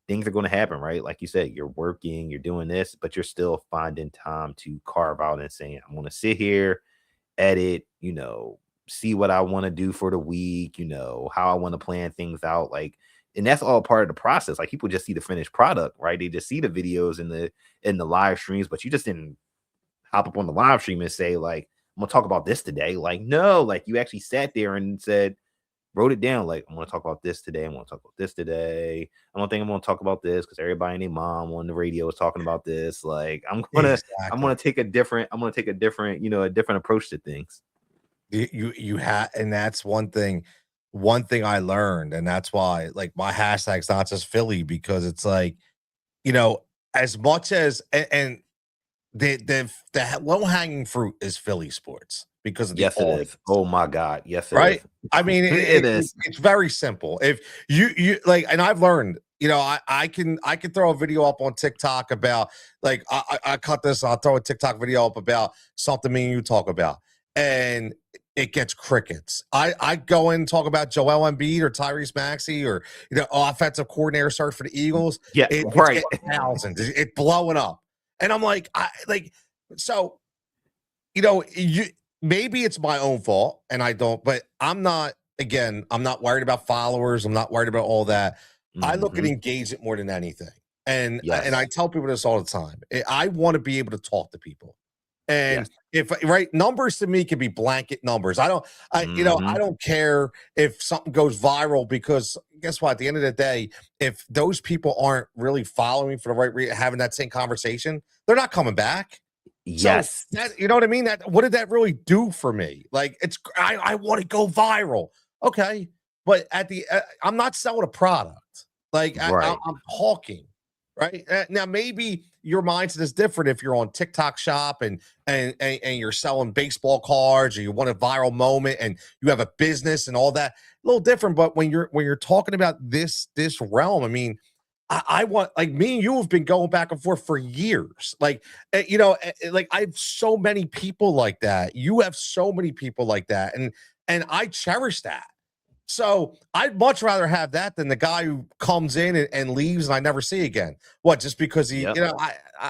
[SPEAKER 2] things are going to happen, right? Like you said, you're working, you're doing this, but you're still finding time to carve out and saying, I'm going to sit here, edit, see what I want to do for the week, how I want to plan things out. Like, and that's all part of the process. Like people just see the finished product, right? They just see the videos and the live streams, but you just didn't hop up on the live stream and say, like, I'm gonna talk about this today. Like, no, like you actually sat there and said, wrote it down. Like, I'm gonna talk about this today. I'm gonna talk about this today. I don't think I'm gonna talk about this because everybody and their mom on the radio is talking about this. Like, I'm
[SPEAKER 1] Exactly.
[SPEAKER 2] gonna take a different, a different approach to things.
[SPEAKER 1] You have, and that's one thing I learned, and that's why like my hashtag's not just Philly because it's like, you know, as much as and the low hanging fruit is Philly sports because of the
[SPEAKER 2] Yes, it is.
[SPEAKER 1] audience.
[SPEAKER 2] Oh my God. Yes, it
[SPEAKER 1] Right?
[SPEAKER 2] is.
[SPEAKER 1] I mean,
[SPEAKER 2] It is.
[SPEAKER 1] it's very simple. If you like, and I've learned, I can throw a video up on TikTok about like I cut this, I'll throw a TikTok video up about something me and you talk about. and it gets crickets. I go in and talk about Joel Embiid or Tyrese Maxey or offensive coordinator search for the Eagles.
[SPEAKER 2] Yeah,
[SPEAKER 1] It's
[SPEAKER 2] right.
[SPEAKER 1] getting thousands. It's blowing up, and I'm like, so you maybe it's my own fault, and I don't, but I'm not. Again, I'm not worried about followers. I'm not worried about all that. I look at
[SPEAKER 2] Hmm.
[SPEAKER 1] engagement more than anything, and I
[SPEAKER 2] Yes.
[SPEAKER 1] tell people this all the time. I want to be able to talk to people. And
[SPEAKER 2] Yes.
[SPEAKER 1] if right numbers to me can be blanket numbers. I
[SPEAKER 2] Hmm.
[SPEAKER 1] don't care if something goes viral because guess what? At the end of the day, if those people aren't really following for the right reason, having that same conversation, they're not coming back. So
[SPEAKER 2] Yes.
[SPEAKER 1] that you know what I mean? That what did that really do for me? Like I want to go viral. Okay. But I'm not selling a product. Like
[SPEAKER 2] Right.
[SPEAKER 1] I'm talking, right? Now maybe your mindset is different if you're on TikTok shop and you're selling baseball cards or you want a viral moment and you have a business and all that. A little different, but when you're talking about this realm, I mean, I want like me and you have been going back and forth for years. Like, like I have so many people like that. You have so many people like that, and I cherish that. So I'd much rather have that than the guy who comes in and leaves and I never see again. What? Just because he,
[SPEAKER 2] Yep.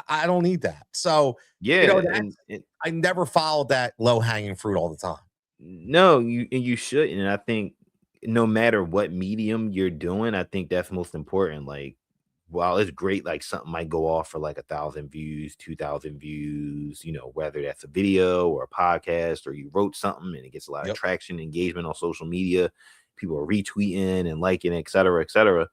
[SPEAKER 1] I don't need that. So
[SPEAKER 2] Yeah,
[SPEAKER 1] that's I never followed that low hanging fruit all the time.
[SPEAKER 2] no, you shouldn't. And I think no matter what medium you're doing, I think that's most important. Like, while it's great, like something might go off for like 1,000 views, 2,000 views, whether that's a video or a podcast or you wrote something and it gets a lot of
[SPEAKER 1] Yep.
[SPEAKER 2] traction, engagement on social media, people are retweeting and liking, et cetera, et cetera.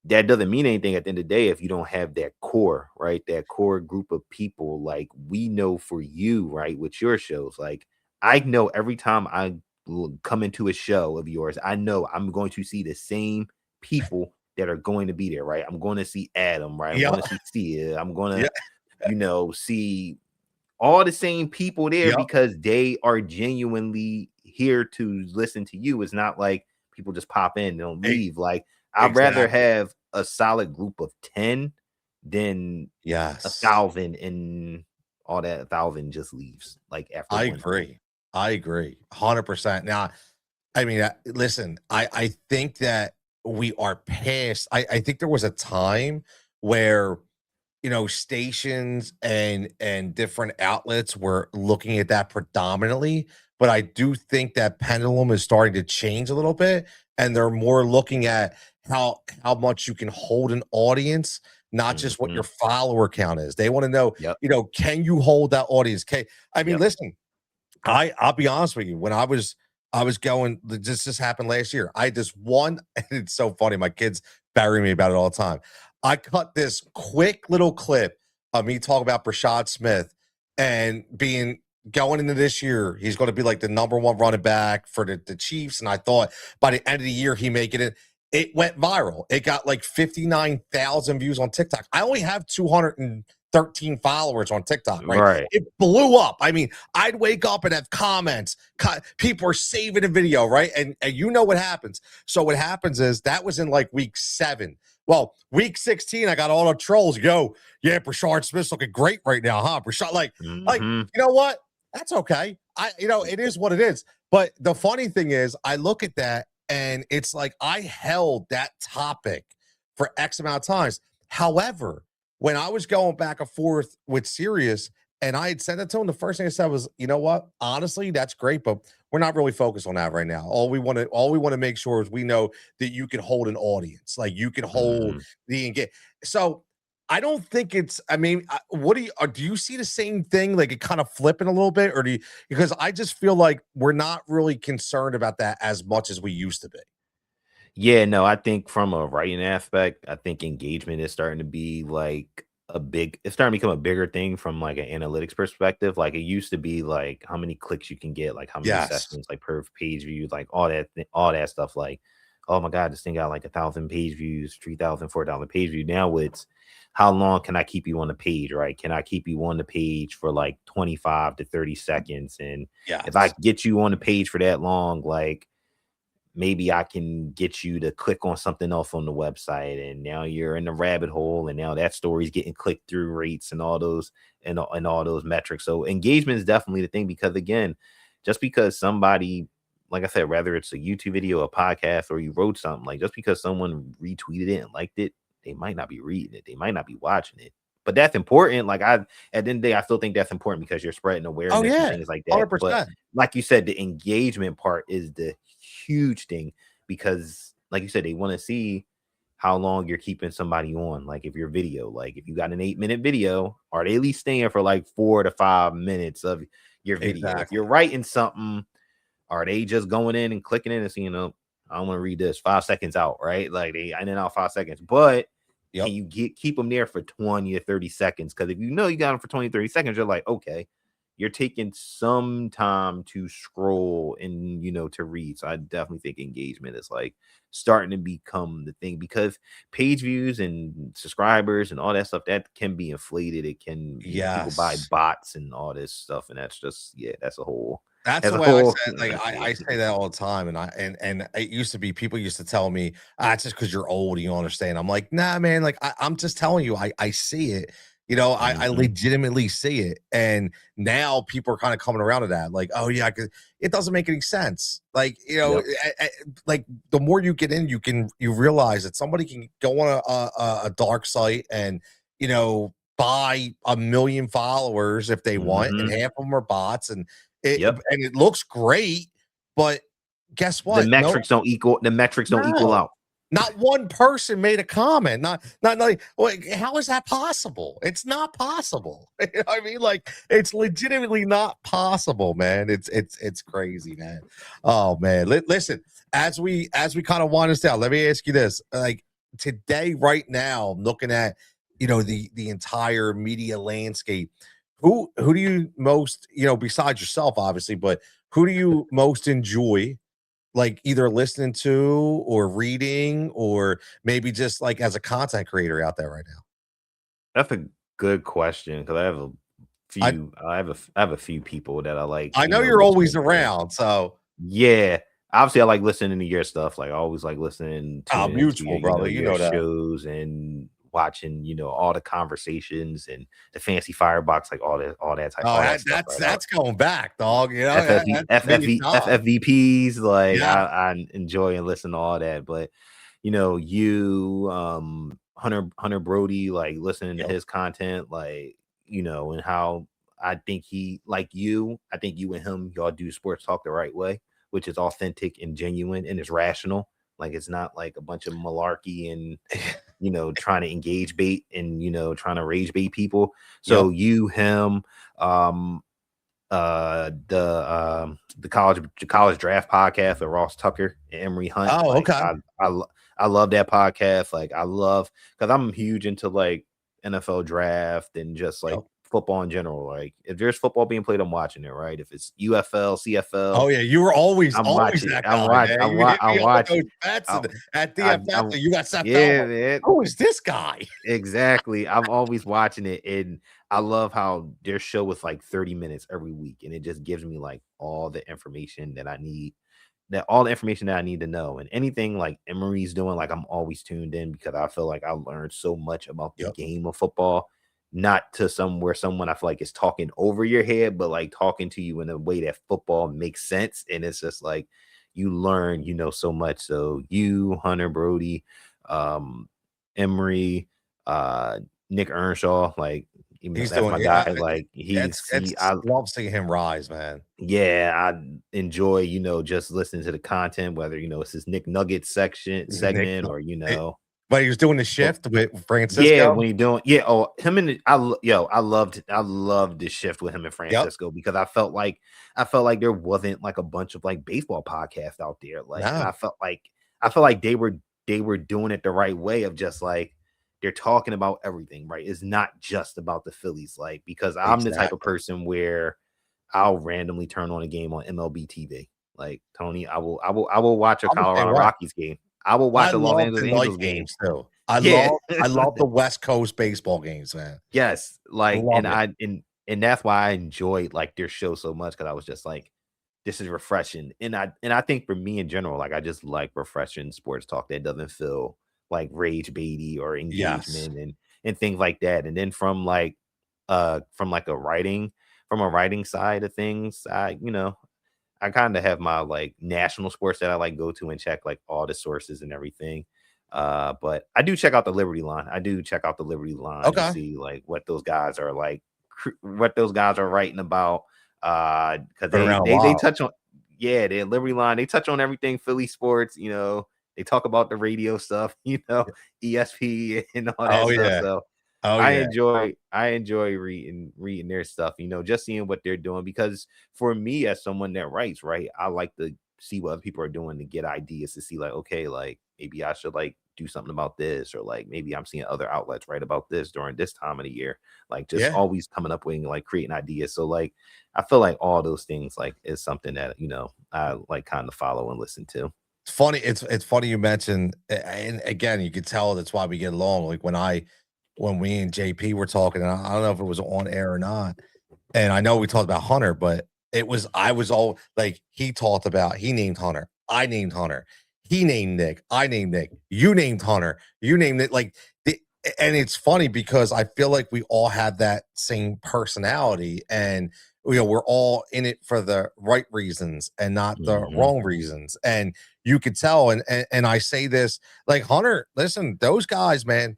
[SPEAKER 2] That doesn't mean anything at the end of the day if you don't have that core, right? That core group of people. Like we know for you, right, with your shows, like I know every time I will come into a show of yours, I know I'm going to see the same people that are going to be there, right? I'm going to see Adam, right? I'm
[SPEAKER 1] Yep.
[SPEAKER 2] going to see Sia. I'm going
[SPEAKER 1] Yeah.
[SPEAKER 2] to, see all the same people there
[SPEAKER 1] Yep.
[SPEAKER 2] because they are genuinely here to listen to you. It's not like people just pop in and don't
[SPEAKER 1] E-
[SPEAKER 2] leave. Like I'd rather
[SPEAKER 1] exactly.
[SPEAKER 2] have a solid group of 10 than a
[SPEAKER 1] Yes.
[SPEAKER 2] thousand and all that 1,000 just leaves like after
[SPEAKER 1] I
[SPEAKER 2] one time.
[SPEAKER 1] agree. I agree. 100%. Now, I mean, listen, I think that we are past. I think there was a time where stations and different outlets were looking at that predominantly, but I do think that pendulum is starting to change a little bit, and they're more looking at how much you can hold an audience, not just what
[SPEAKER 2] Hmm.
[SPEAKER 1] your follower count is. They want to know,
[SPEAKER 2] Yep.
[SPEAKER 1] can you hold that audience? I mean,
[SPEAKER 2] Yep.
[SPEAKER 1] listen, I'll be honest with you. When I was going, this happened last year. I had this one, and it's so funny. My kids bury me about it all the time. I cut this quick little clip of me talking about Brashad Smith and being going into this year, he's going to be like the number one running back for the Chiefs. And I thought by the end of the year, he making it. It went viral. It got like 59,000 views on TikTok. I only have 213 followers on TikTok, right?
[SPEAKER 2] Right.
[SPEAKER 1] It blew up. I mean, I'd wake up and have comments. People are saving a video, right? And you know what happens. So what happens is that was in like week 7. Well, week 16, I got all the trolls. Yo, yeah, Brashard Smith's looking great right now, huh? Brashard, like,
[SPEAKER 2] Hmm.
[SPEAKER 1] you know what? That's okay. It is what it is. But the funny thing is, I look at that and it's like I held that topic for X amount of times. However, when I was going back and forth with Sirius and I had sent it to him, the first thing I said was, you know what? Honestly, that's great, but we're not really focused on that right now. All we want to make sure is we know that you can hold an audience, like you can hold
[SPEAKER 2] Hmm.
[SPEAKER 1] the engage. So I don't think it's. I mean, what do you see the same thing? Like it kind of flipping a little bit, or do you? Because I just feel like we're not really concerned about that as much as we used to be.
[SPEAKER 2] Yeah, no, I think from a writing aspect, I think engagement is starting to be like it's starting to become a bigger thing from like an analytics perspective. Like it used to be like how many clicks you can get, like how many
[SPEAKER 1] Yes.
[SPEAKER 2] sessions, like per page view, like all that stuff. Like, oh my God, this thing got like 1,000 page views, 3,000, 4,000 page view. Now it's how long can I keep you on the page, right? Can I keep you on the page for like 25 to 30 seconds? And if I
[SPEAKER 1] Yes.
[SPEAKER 2] get you on the page for that long, like maybe I can get you to click on something else on the website, and now you're in the rabbit hole, and now that story's getting click through rates and all those and all those metrics. So engagement is definitely the thing, because again, just because somebody, like I said, whether it's a YouTube video, a podcast, or you wrote something, like just because someone retweeted it and liked it, they might not be reading it, they might not be watching it. But that's important. Like, at the end of the day, I still think that's important because you're spreading
[SPEAKER 1] Oh
[SPEAKER 2] awareness and
[SPEAKER 1] yeah,
[SPEAKER 2] things like that. But
[SPEAKER 1] 100%.
[SPEAKER 2] like you said, the engagement part is the huge thing, because like you said, they want to see how long you're keeping somebody on. Like if your video, like if you got an 8-minute video, are they at least staying for like 4 to 5 minutes of your video? If you're
[SPEAKER 1] Exactly.
[SPEAKER 2] writing something, are they just going in and clicking in and saying, I want to read this 5 seconds out, right? Like they in and out 5 seconds. But can
[SPEAKER 1] Yep.
[SPEAKER 2] you keep them there for 20 or 30 seconds? Because if you know you got them for 20, 30 seconds, you're like, okay, you're taking some time to scroll and to read. So I definitely think engagement is like starting to become the thing, because page views and subscribers and all that stuff that can be inflated. It can, people buy
[SPEAKER 1] Yes.
[SPEAKER 2] bots and all this stuff, and that's just, yeah, that's a whole
[SPEAKER 1] That's
[SPEAKER 2] as
[SPEAKER 1] the
[SPEAKER 2] a
[SPEAKER 1] way I
[SPEAKER 2] whole.
[SPEAKER 1] said, like, I say that all the time, and and it used to be people used to tell me, it's just because you're old, you don't understand. I'm like, nah, man, like I'm just telling you, I see it, I
[SPEAKER 2] Mhm.
[SPEAKER 1] legitimately see it. And now people are kind of coming around to that, like, oh yeah, 'cause it doesn't make any sense. Like,
[SPEAKER 2] Yep.
[SPEAKER 1] like the more you get in, you realize that somebody can go on a dark site and buy 1 million followers if they want, and
[SPEAKER 2] Mhm.
[SPEAKER 1] half of them are bots, and
[SPEAKER 2] Yep.
[SPEAKER 1] it looks great, but guess
[SPEAKER 2] The
[SPEAKER 1] what?
[SPEAKER 2] metrics don't equal
[SPEAKER 1] No,
[SPEAKER 2] out.
[SPEAKER 1] not one person made a comment. Not like, like, how is that possible? It's not possible. You know what I mean? Like, it's legitimately not possible, man. It's crazy, man. Oh man. Listen, as we kind of wind this down, let me ask you this. Like today, right now, I'm looking at the entire media landscape. Who do you most, besides yourself, obviously, but who do you most enjoy, like either listening to or reading, or maybe just like as a content creator out there right now?
[SPEAKER 2] That's a good question, because
[SPEAKER 1] I
[SPEAKER 2] I have a few people that I like,
[SPEAKER 1] I know you're always
[SPEAKER 2] listening to.
[SPEAKER 1] around, so
[SPEAKER 2] Yeah. Obviously, I like listening to your stuff. Like, I always like listening, tuning into
[SPEAKER 1] mutual,
[SPEAKER 2] your,
[SPEAKER 1] brother. You
[SPEAKER 2] your
[SPEAKER 1] know that.
[SPEAKER 2] shows, and watching, all the conversations and the fancy firebox, like
[SPEAKER 1] Oh,
[SPEAKER 2] all that stuff,
[SPEAKER 1] that's
[SPEAKER 2] right?
[SPEAKER 1] that's going back, dog.
[SPEAKER 2] FFV,
[SPEAKER 1] That's many times.
[SPEAKER 2] FFVPs, like
[SPEAKER 1] Yeah.
[SPEAKER 2] I enjoy and listen to all that. But Hunter Brody, like listening to
[SPEAKER 1] Yep.
[SPEAKER 2] his content, like, and how I think I think you and him, y'all do sports talk the right way, which is authentic and genuine and it's rational. Like, it's not like a bunch of malarkey and trying to engage bait and trying to rage bait people. So
[SPEAKER 1] Yep.
[SPEAKER 2] you, him, um, the college draft podcast with Ross Tucker and Emery Hunt.
[SPEAKER 1] Oh,
[SPEAKER 2] Like,
[SPEAKER 1] okay.
[SPEAKER 2] I love that podcast. Like, I love, because I'm huge into like NFL draft and just like
[SPEAKER 1] Yep.
[SPEAKER 2] football in general. Like, if there's football being played, I'm watching it. Right? If it's UFL,
[SPEAKER 1] Oh
[SPEAKER 2] CFL,
[SPEAKER 1] yeah, you were always
[SPEAKER 2] I'm watching.
[SPEAKER 1] that guy, man. You hit
[SPEAKER 2] I'm
[SPEAKER 1] me up with those
[SPEAKER 2] watching.
[SPEAKER 1] bets
[SPEAKER 2] I,
[SPEAKER 1] and at DFS, and you got Seth
[SPEAKER 2] yeah,
[SPEAKER 1] Belmer.
[SPEAKER 2] man.
[SPEAKER 1] Who is this guy?
[SPEAKER 2] Exactly. I'm always watching it, and I love how their show is like 30 minutes every week, and it just gives me like all the information that I need, to know. And anything like Emery's doing, like, I'm always tuned in, because I feel like I learned so much about the
[SPEAKER 1] Yep.
[SPEAKER 2] game of football, not to somewhere someone I feel like is talking over your head, but like talking to you in a way that football makes sense. And it's just like you learn, so much. So you, Hunter Brody, um, Emery, uh Nick Earnshaw, like, even though
[SPEAKER 1] He's
[SPEAKER 2] that's
[SPEAKER 1] doing
[SPEAKER 2] my
[SPEAKER 1] it.
[SPEAKER 2] guy, like
[SPEAKER 1] It's love seeing him rise, man.
[SPEAKER 2] yeah, I enjoy, just listening to the content, whether it's his Nick Nugget
[SPEAKER 1] Nick,
[SPEAKER 2] segment, or
[SPEAKER 1] but he was doing the
[SPEAKER 2] well,
[SPEAKER 1] shift with
[SPEAKER 2] yeah,
[SPEAKER 1] Francisco.
[SPEAKER 2] when he doing, yeah, oh, him and I loved this shift with him and
[SPEAKER 1] Yep.
[SPEAKER 2] Francisco, because I felt like there wasn't like a bunch of like baseball podcasts out there, like, and
[SPEAKER 1] No,
[SPEAKER 2] I felt like they were doing it the right way, of just like they're talking about everything, right? It's not just about the Phillies, like, because I'm the type of
[SPEAKER 1] exactly.
[SPEAKER 2] person where I'll randomly turn on a game on MLB TV. Like, Tony, I will watch a
[SPEAKER 1] I'm the same
[SPEAKER 2] Colorado
[SPEAKER 1] way.
[SPEAKER 2] Rockies game. I will
[SPEAKER 1] I
[SPEAKER 2] watch a Los
[SPEAKER 1] love
[SPEAKER 2] Angeles
[SPEAKER 1] the
[SPEAKER 2] Angels
[SPEAKER 1] night
[SPEAKER 2] game.
[SPEAKER 1] games too.
[SPEAKER 2] Yeah.
[SPEAKER 1] I love the West Coast baseball games, man.
[SPEAKER 2] Yes, like,
[SPEAKER 1] Love
[SPEAKER 2] and
[SPEAKER 1] it.
[SPEAKER 2] and that's why I enjoyed like their show so much, because I was just like, this is refreshing. And I think for me in general, like I just like refreshing sports talk that doesn't feel like rage baity or
[SPEAKER 1] Yes.
[SPEAKER 2] engagement and things like that. And then from like a writing side of things, I kind of have my like national sports that I like go to and check like all the sources and everything. But I do check out the Liberty line. I do check out the Liberty line to
[SPEAKER 1] Okay.
[SPEAKER 2] see like what those guys are like, what those guys are writing about. Because
[SPEAKER 1] Been
[SPEAKER 2] they
[SPEAKER 1] around a
[SPEAKER 2] they they
[SPEAKER 1] while.
[SPEAKER 2] touch on, yeah, the Liberty line. They touch on everything Philly sports. They talk about the radio stuff. ESP and all that
[SPEAKER 1] Oh
[SPEAKER 2] stuff.
[SPEAKER 1] yeah.
[SPEAKER 2] So
[SPEAKER 1] Oh
[SPEAKER 2] I
[SPEAKER 1] yeah.
[SPEAKER 2] enjoy reading their stuff, just seeing what they're doing because for me as someone that writes, right, I like to see what other people are doing to get ideas to see like, okay, like maybe I should like do something about this or like maybe I'm seeing other outlets write about this during this time of the year. Like just
[SPEAKER 1] Yeah.
[SPEAKER 2] always coming up with like creating ideas. So like I feel like all those things like is something that, I like kind of follow and listen to.
[SPEAKER 1] It's funny. It's funny you mentioned, and again, you could tell that's why we get along. Like when we and JP were talking, and I don't know if it was on air or not. And I know we talked about Hunter, but I was all like, he named Hunter. I named Hunter. He named Nick. I named Nick. You named Hunter. You named it. And it's funny because I feel like we all have that same personality, and we're all in it for the right reasons and not the
[SPEAKER 2] Hmm.
[SPEAKER 1] wrong reasons. And you could tell. And I say this like Hunter. Listen, those guys, man,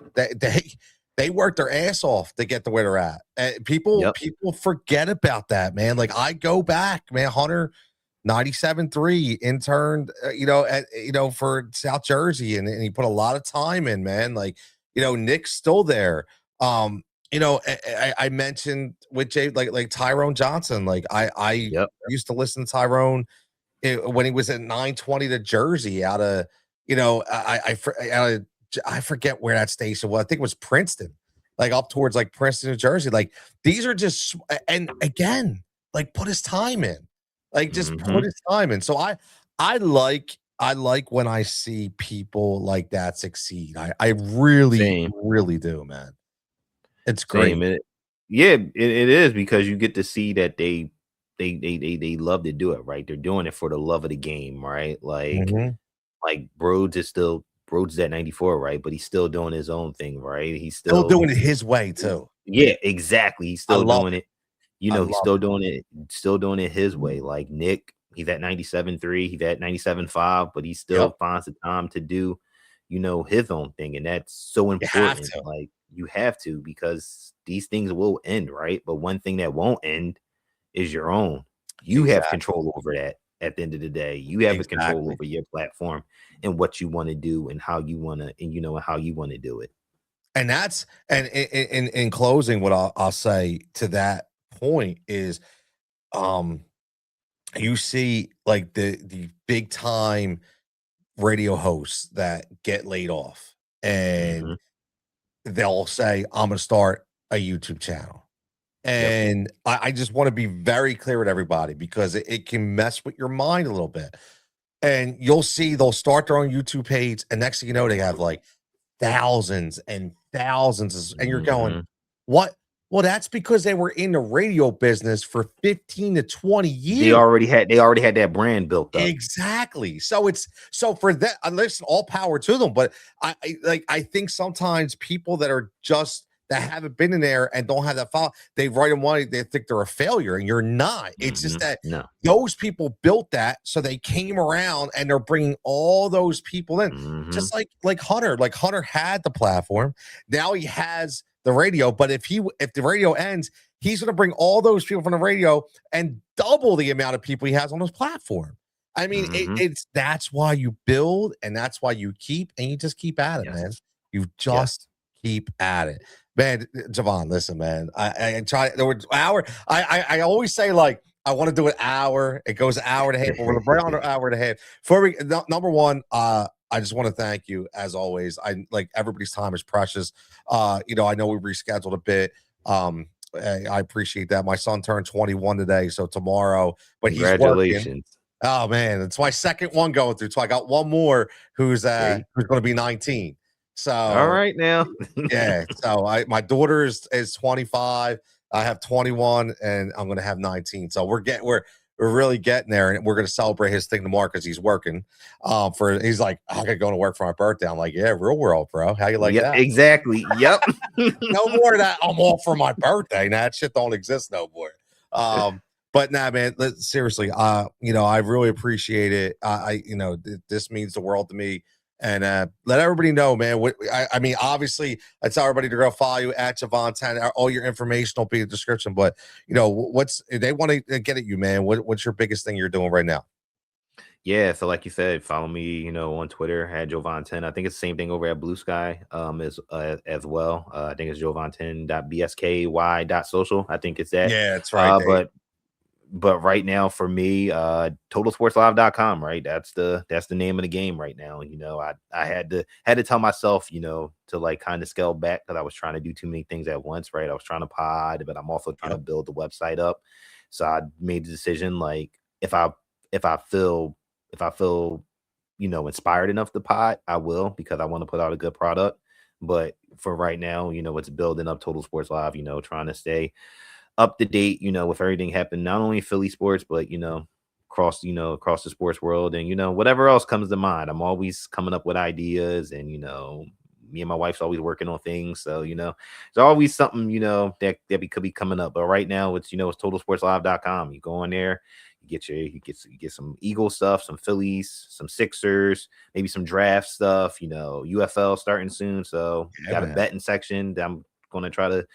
[SPEAKER 1] they worked their ass off to get to where they're at. And
[SPEAKER 2] Yep.
[SPEAKER 1] people forget about that, man. Like I go back, man. Hunter 97.3 interned, for South Jersey, and he put a lot of time in, man. Like, Nick's still there. Um, I mentioned with Jay, like Tyrone Johnson. Like I
[SPEAKER 2] Yep.
[SPEAKER 1] used to listen to Tyrone when he was at 920 to Jersey out of, I forget where that station was. I think it was Princeton, like up towards like Princeton, New Jersey. Like these are just, and again, like put his time in, like just put
[SPEAKER 2] Hmm.
[SPEAKER 1] his time in. So I like when I see people like that succeed. I really,
[SPEAKER 2] Same.
[SPEAKER 1] really do, man. It's great.
[SPEAKER 2] Same. Yeah, it is because you get to see that they love to do it, right? They're doing it for the love of the game, right?
[SPEAKER 1] Mhm.
[SPEAKER 2] Like Broads is at 94, right? But he's still doing his own thing, right? He's
[SPEAKER 1] Still
[SPEAKER 2] still
[SPEAKER 1] doing it his way too.
[SPEAKER 2] yeah, exactly. He's
[SPEAKER 1] I
[SPEAKER 2] still
[SPEAKER 1] love
[SPEAKER 2] doing
[SPEAKER 1] it.
[SPEAKER 2] it.
[SPEAKER 1] I
[SPEAKER 2] He's
[SPEAKER 1] love it.
[SPEAKER 2] still doing it his way. Like Nick, he's at 97.3, he's at 97.5, but he
[SPEAKER 1] Yep.
[SPEAKER 2] still finds the time to do, his own thing. And that's so
[SPEAKER 1] You have
[SPEAKER 2] important.
[SPEAKER 1] to.
[SPEAKER 2] Like you have to because these things will end, right? But one thing that won't end is your own. You have
[SPEAKER 1] Exactly.
[SPEAKER 2] control over that at the end of the day. You have a control
[SPEAKER 1] Exactly.
[SPEAKER 2] over your platform and what you want to do and how you want to, and how you want to do it.
[SPEAKER 1] And that's and in closing, what I'll say to that point is, um, you see like the big time radio hosts that get laid off, and
[SPEAKER 2] Hmm.
[SPEAKER 1] they'll say, "I'm gonna start a YouTube channel."
[SPEAKER 2] Yep.
[SPEAKER 1] And I just want to be very clear with everybody because it can mess with your mind a little bit. And you'll see they'll start their own YouTube page, and next thing you know, they have like thousands and thousands, and you're going,
[SPEAKER 2] Hmm.
[SPEAKER 1] "What?" Well, that's because they were in the radio business for 15 to 20
[SPEAKER 2] They
[SPEAKER 1] years.
[SPEAKER 2] already had that brand built up.
[SPEAKER 1] Exactly. So for that, listen, all power to them. But I think sometimes people that haven't been in there and don't have that follow, they write them money, they think they're a failure, and you're not. It's just
[SPEAKER 2] Mhm.
[SPEAKER 1] that
[SPEAKER 2] No.
[SPEAKER 1] those people built that, so they came around and they're bringing all those people in,
[SPEAKER 2] Mhm.
[SPEAKER 1] just like Hunter. Like Hunter had the platform, now he has the radio. But if the radio ends, he's going to bring all those people from the radio and double the amount of people he has on his platform. I mean,
[SPEAKER 2] Mhm.
[SPEAKER 1] that's why you build, and that's why you keep, and you just keep at it, man.
[SPEAKER 2] Yes.
[SPEAKER 1] You
[SPEAKER 2] Yes.
[SPEAKER 1] just keep at it, man. Javon, listen, man. I try. There were hour. I always say like I want to do an hour. It goes an hour and a half, but we're right on an hour and a half. Before we number one, I just want to thank you as always. I like everybody's time is precious. I know we rescheduled a bit. I appreciate that. My son turned 21 today, so tomorrow, but he's working.
[SPEAKER 2] Congratulations.
[SPEAKER 1] Oh man, it's my second one going through. So I got one more
[SPEAKER 2] Great.
[SPEAKER 1] who's going to be 19.
[SPEAKER 2] All
[SPEAKER 1] So
[SPEAKER 2] right now.
[SPEAKER 1] yeah, so my daughter is 25. I have 21, and I'm going to have 19. So we're we're really getting there, and we're gonna celebrate his thing tomorrow because he's working. He's like, I gotta go to work for my birthday. I'm like, yeah, real world, bro. How you like
[SPEAKER 2] Yep,
[SPEAKER 1] that?
[SPEAKER 2] exactly. Yep.
[SPEAKER 1] No more of that. I'm off for my birthday. Nah, that shit don't exist no more. But nah, man, seriously, I really appreciate it. This means the world to me. And let everybody know, man. I mean, obviously, I tell everybody to go follow you at Jovan 10. All your information will be in the description. But what's they want to get at you, man? What's your biggest thing you're doing right now?
[SPEAKER 2] Yeah, so like you said, follow me, on Twitter at Jovan10. I think it's the same thing over at Blue Sky, as well. I think it's jovan10.bsky.social. I think it's that.
[SPEAKER 1] Yeah, that's right.
[SPEAKER 2] But right now for me, totalsportslive.com, right? That's the name of the game right now. I had to tell myself, to like kind of scale back because I was trying to do too many things at once, right? I was trying to pod, but I'm also trying to build the website up. So I made the decision, like, if I if I feel if I feel inspired enough to pod, I will, because I want to put out a good product. But for right now, it's building up Total Sports Live, trying to stay up to date, with everything happening, not only Philly sports, but across the sports world, and whatever else comes to mind. I'm always coming up with ideas, and me and my wife's always working on things. So there's always something could be coming up. But right now, it's totalsportslive.com. You go on there, you get some Eagle stuff, some Phillies, some Sixers, maybe some draft stuff. UFL starting soon, so you got a betting section that I'm going to try to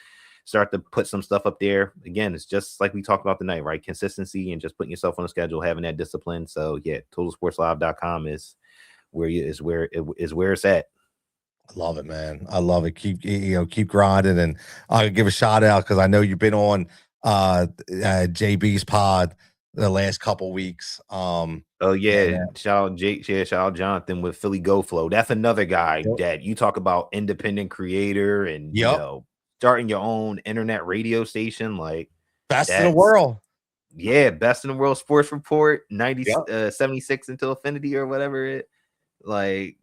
[SPEAKER 2] start to put some stuff up there. Again, it's just like we talked about tonight, right? Consistency and just putting yourself on a schedule, having that discipline. So yeah, totalsportslive.com is where it's at.
[SPEAKER 1] I love it, man. I love it. Keep grinding, and I'll give a shout out because I know you've been on JB's pod the last couple weeks.
[SPEAKER 2] Oh yeah, shout out Jake, yeah, shout out Jonathan with Philly Go Flow. That's another guy that you talk about, independent creator, and starting your own internet radio station, like
[SPEAKER 1] best in the world.
[SPEAKER 2] Yeah, best in the world sports report, 76 until infinity or whatever it, like,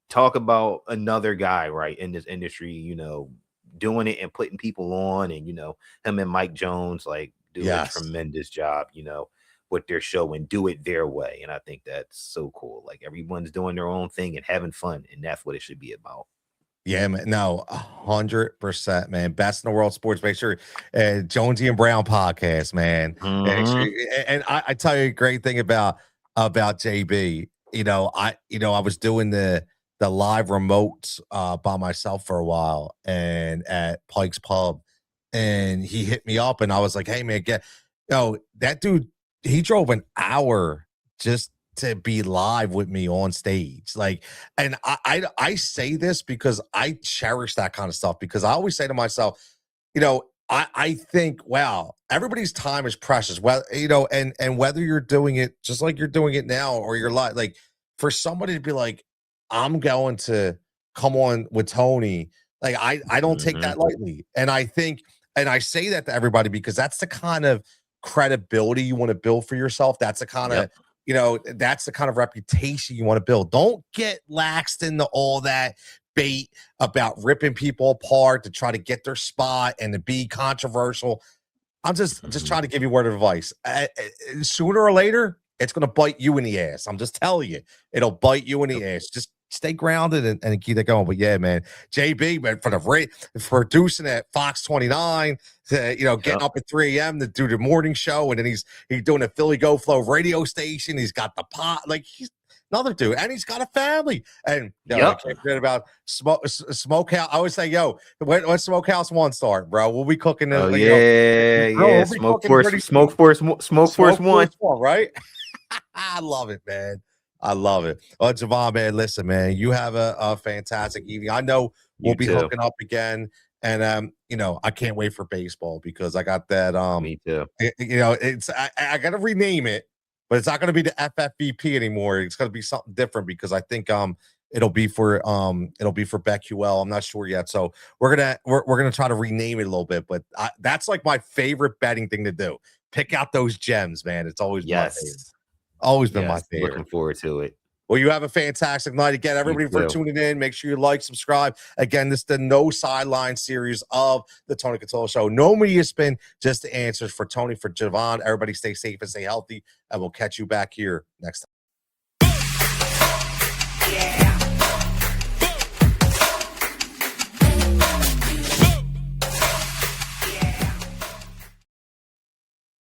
[SPEAKER 2] talk about another guy right in this industry, doing it and putting people on, and him and Mike Jones like do a tremendous job, with their show, and do it their way. And I think that's so cool. Like, everyone's doing their own thing and having fun, and that's what it should be about.
[SPEAKER 1] Yeah, man. No, 100%, man. Best in the world sports. Make sure Jonesy and Brown podcast, man. And I tell you a great thing about JB. I was doing the live remotes by myself for a while, and at Pike's Pub, and he hit me up, and I was like, hey man, that dude, he drove an hour just to be live with me on stage. Like, and I say this because I cherish that kind of stuff, because I always say to myself, I think, wow, everybody's time is precious. Well, and whether you're doing it just like you're doing it now, or you're like, for somebody to be like, I'm going to come on with Tony, like, I don't take that lightly. And I think, and I say that to everybody because that's the kind of credibility you want to build for yourself. That's the kind of that's the kind of reputation you want to build. Don't get laxed into all that bait about ripping people apart to try to get their spot and to be controversial. I'm just trying to give you a word of advice. Sooner or later, it's going to bite you in the ass. I'm just telling you, it'll bite you in the ass. Just stay grounded and keep it going. But yeah, man, JB, man, for producing at Fox 29, getting up at 3 a.m. to do the morning show, and then he's doing a Philly Go Flow radio station. He's got the pot, like, he's another dude, and he's got a family. And I can't forget about Smokehouse. I always say, when Smokehouse 1 start, bro, we'll be cooking.
[SPEAKER 2] We'll Smoke Force 1,
[SPEAKER 1] right? I love it, man. I love it. Jovan, man, listen, man, you have a fantastic evening. I know we'll be hooking up again, and I can't wait for baseball, because I got that.
[SPEAKER 2] Me too.
[SPEAKER 1] I got to rename it, but it's not going to be the FFVP anymore. It's going to be something different, because I think it'll be for BetQL. I'm not sure yet, so we're gonna try to rename it a little bit. But that's like my favorite betting thing to do. Pick out those gems, man. It's always my favorite. Always been my favorite.
[SPEAKER 2] Looking forward to it.
[SPEAKER 1] Well, you have a fantastic night. Again, everybody for tuning in. Make sure you like, subscribe. Again, this is the No Sideline series of the Tony Cutillo Show. No media spin, just the answers for Tony, for Jovan. Everybody stay safe and stay healthy, and we'll catch you back here next time.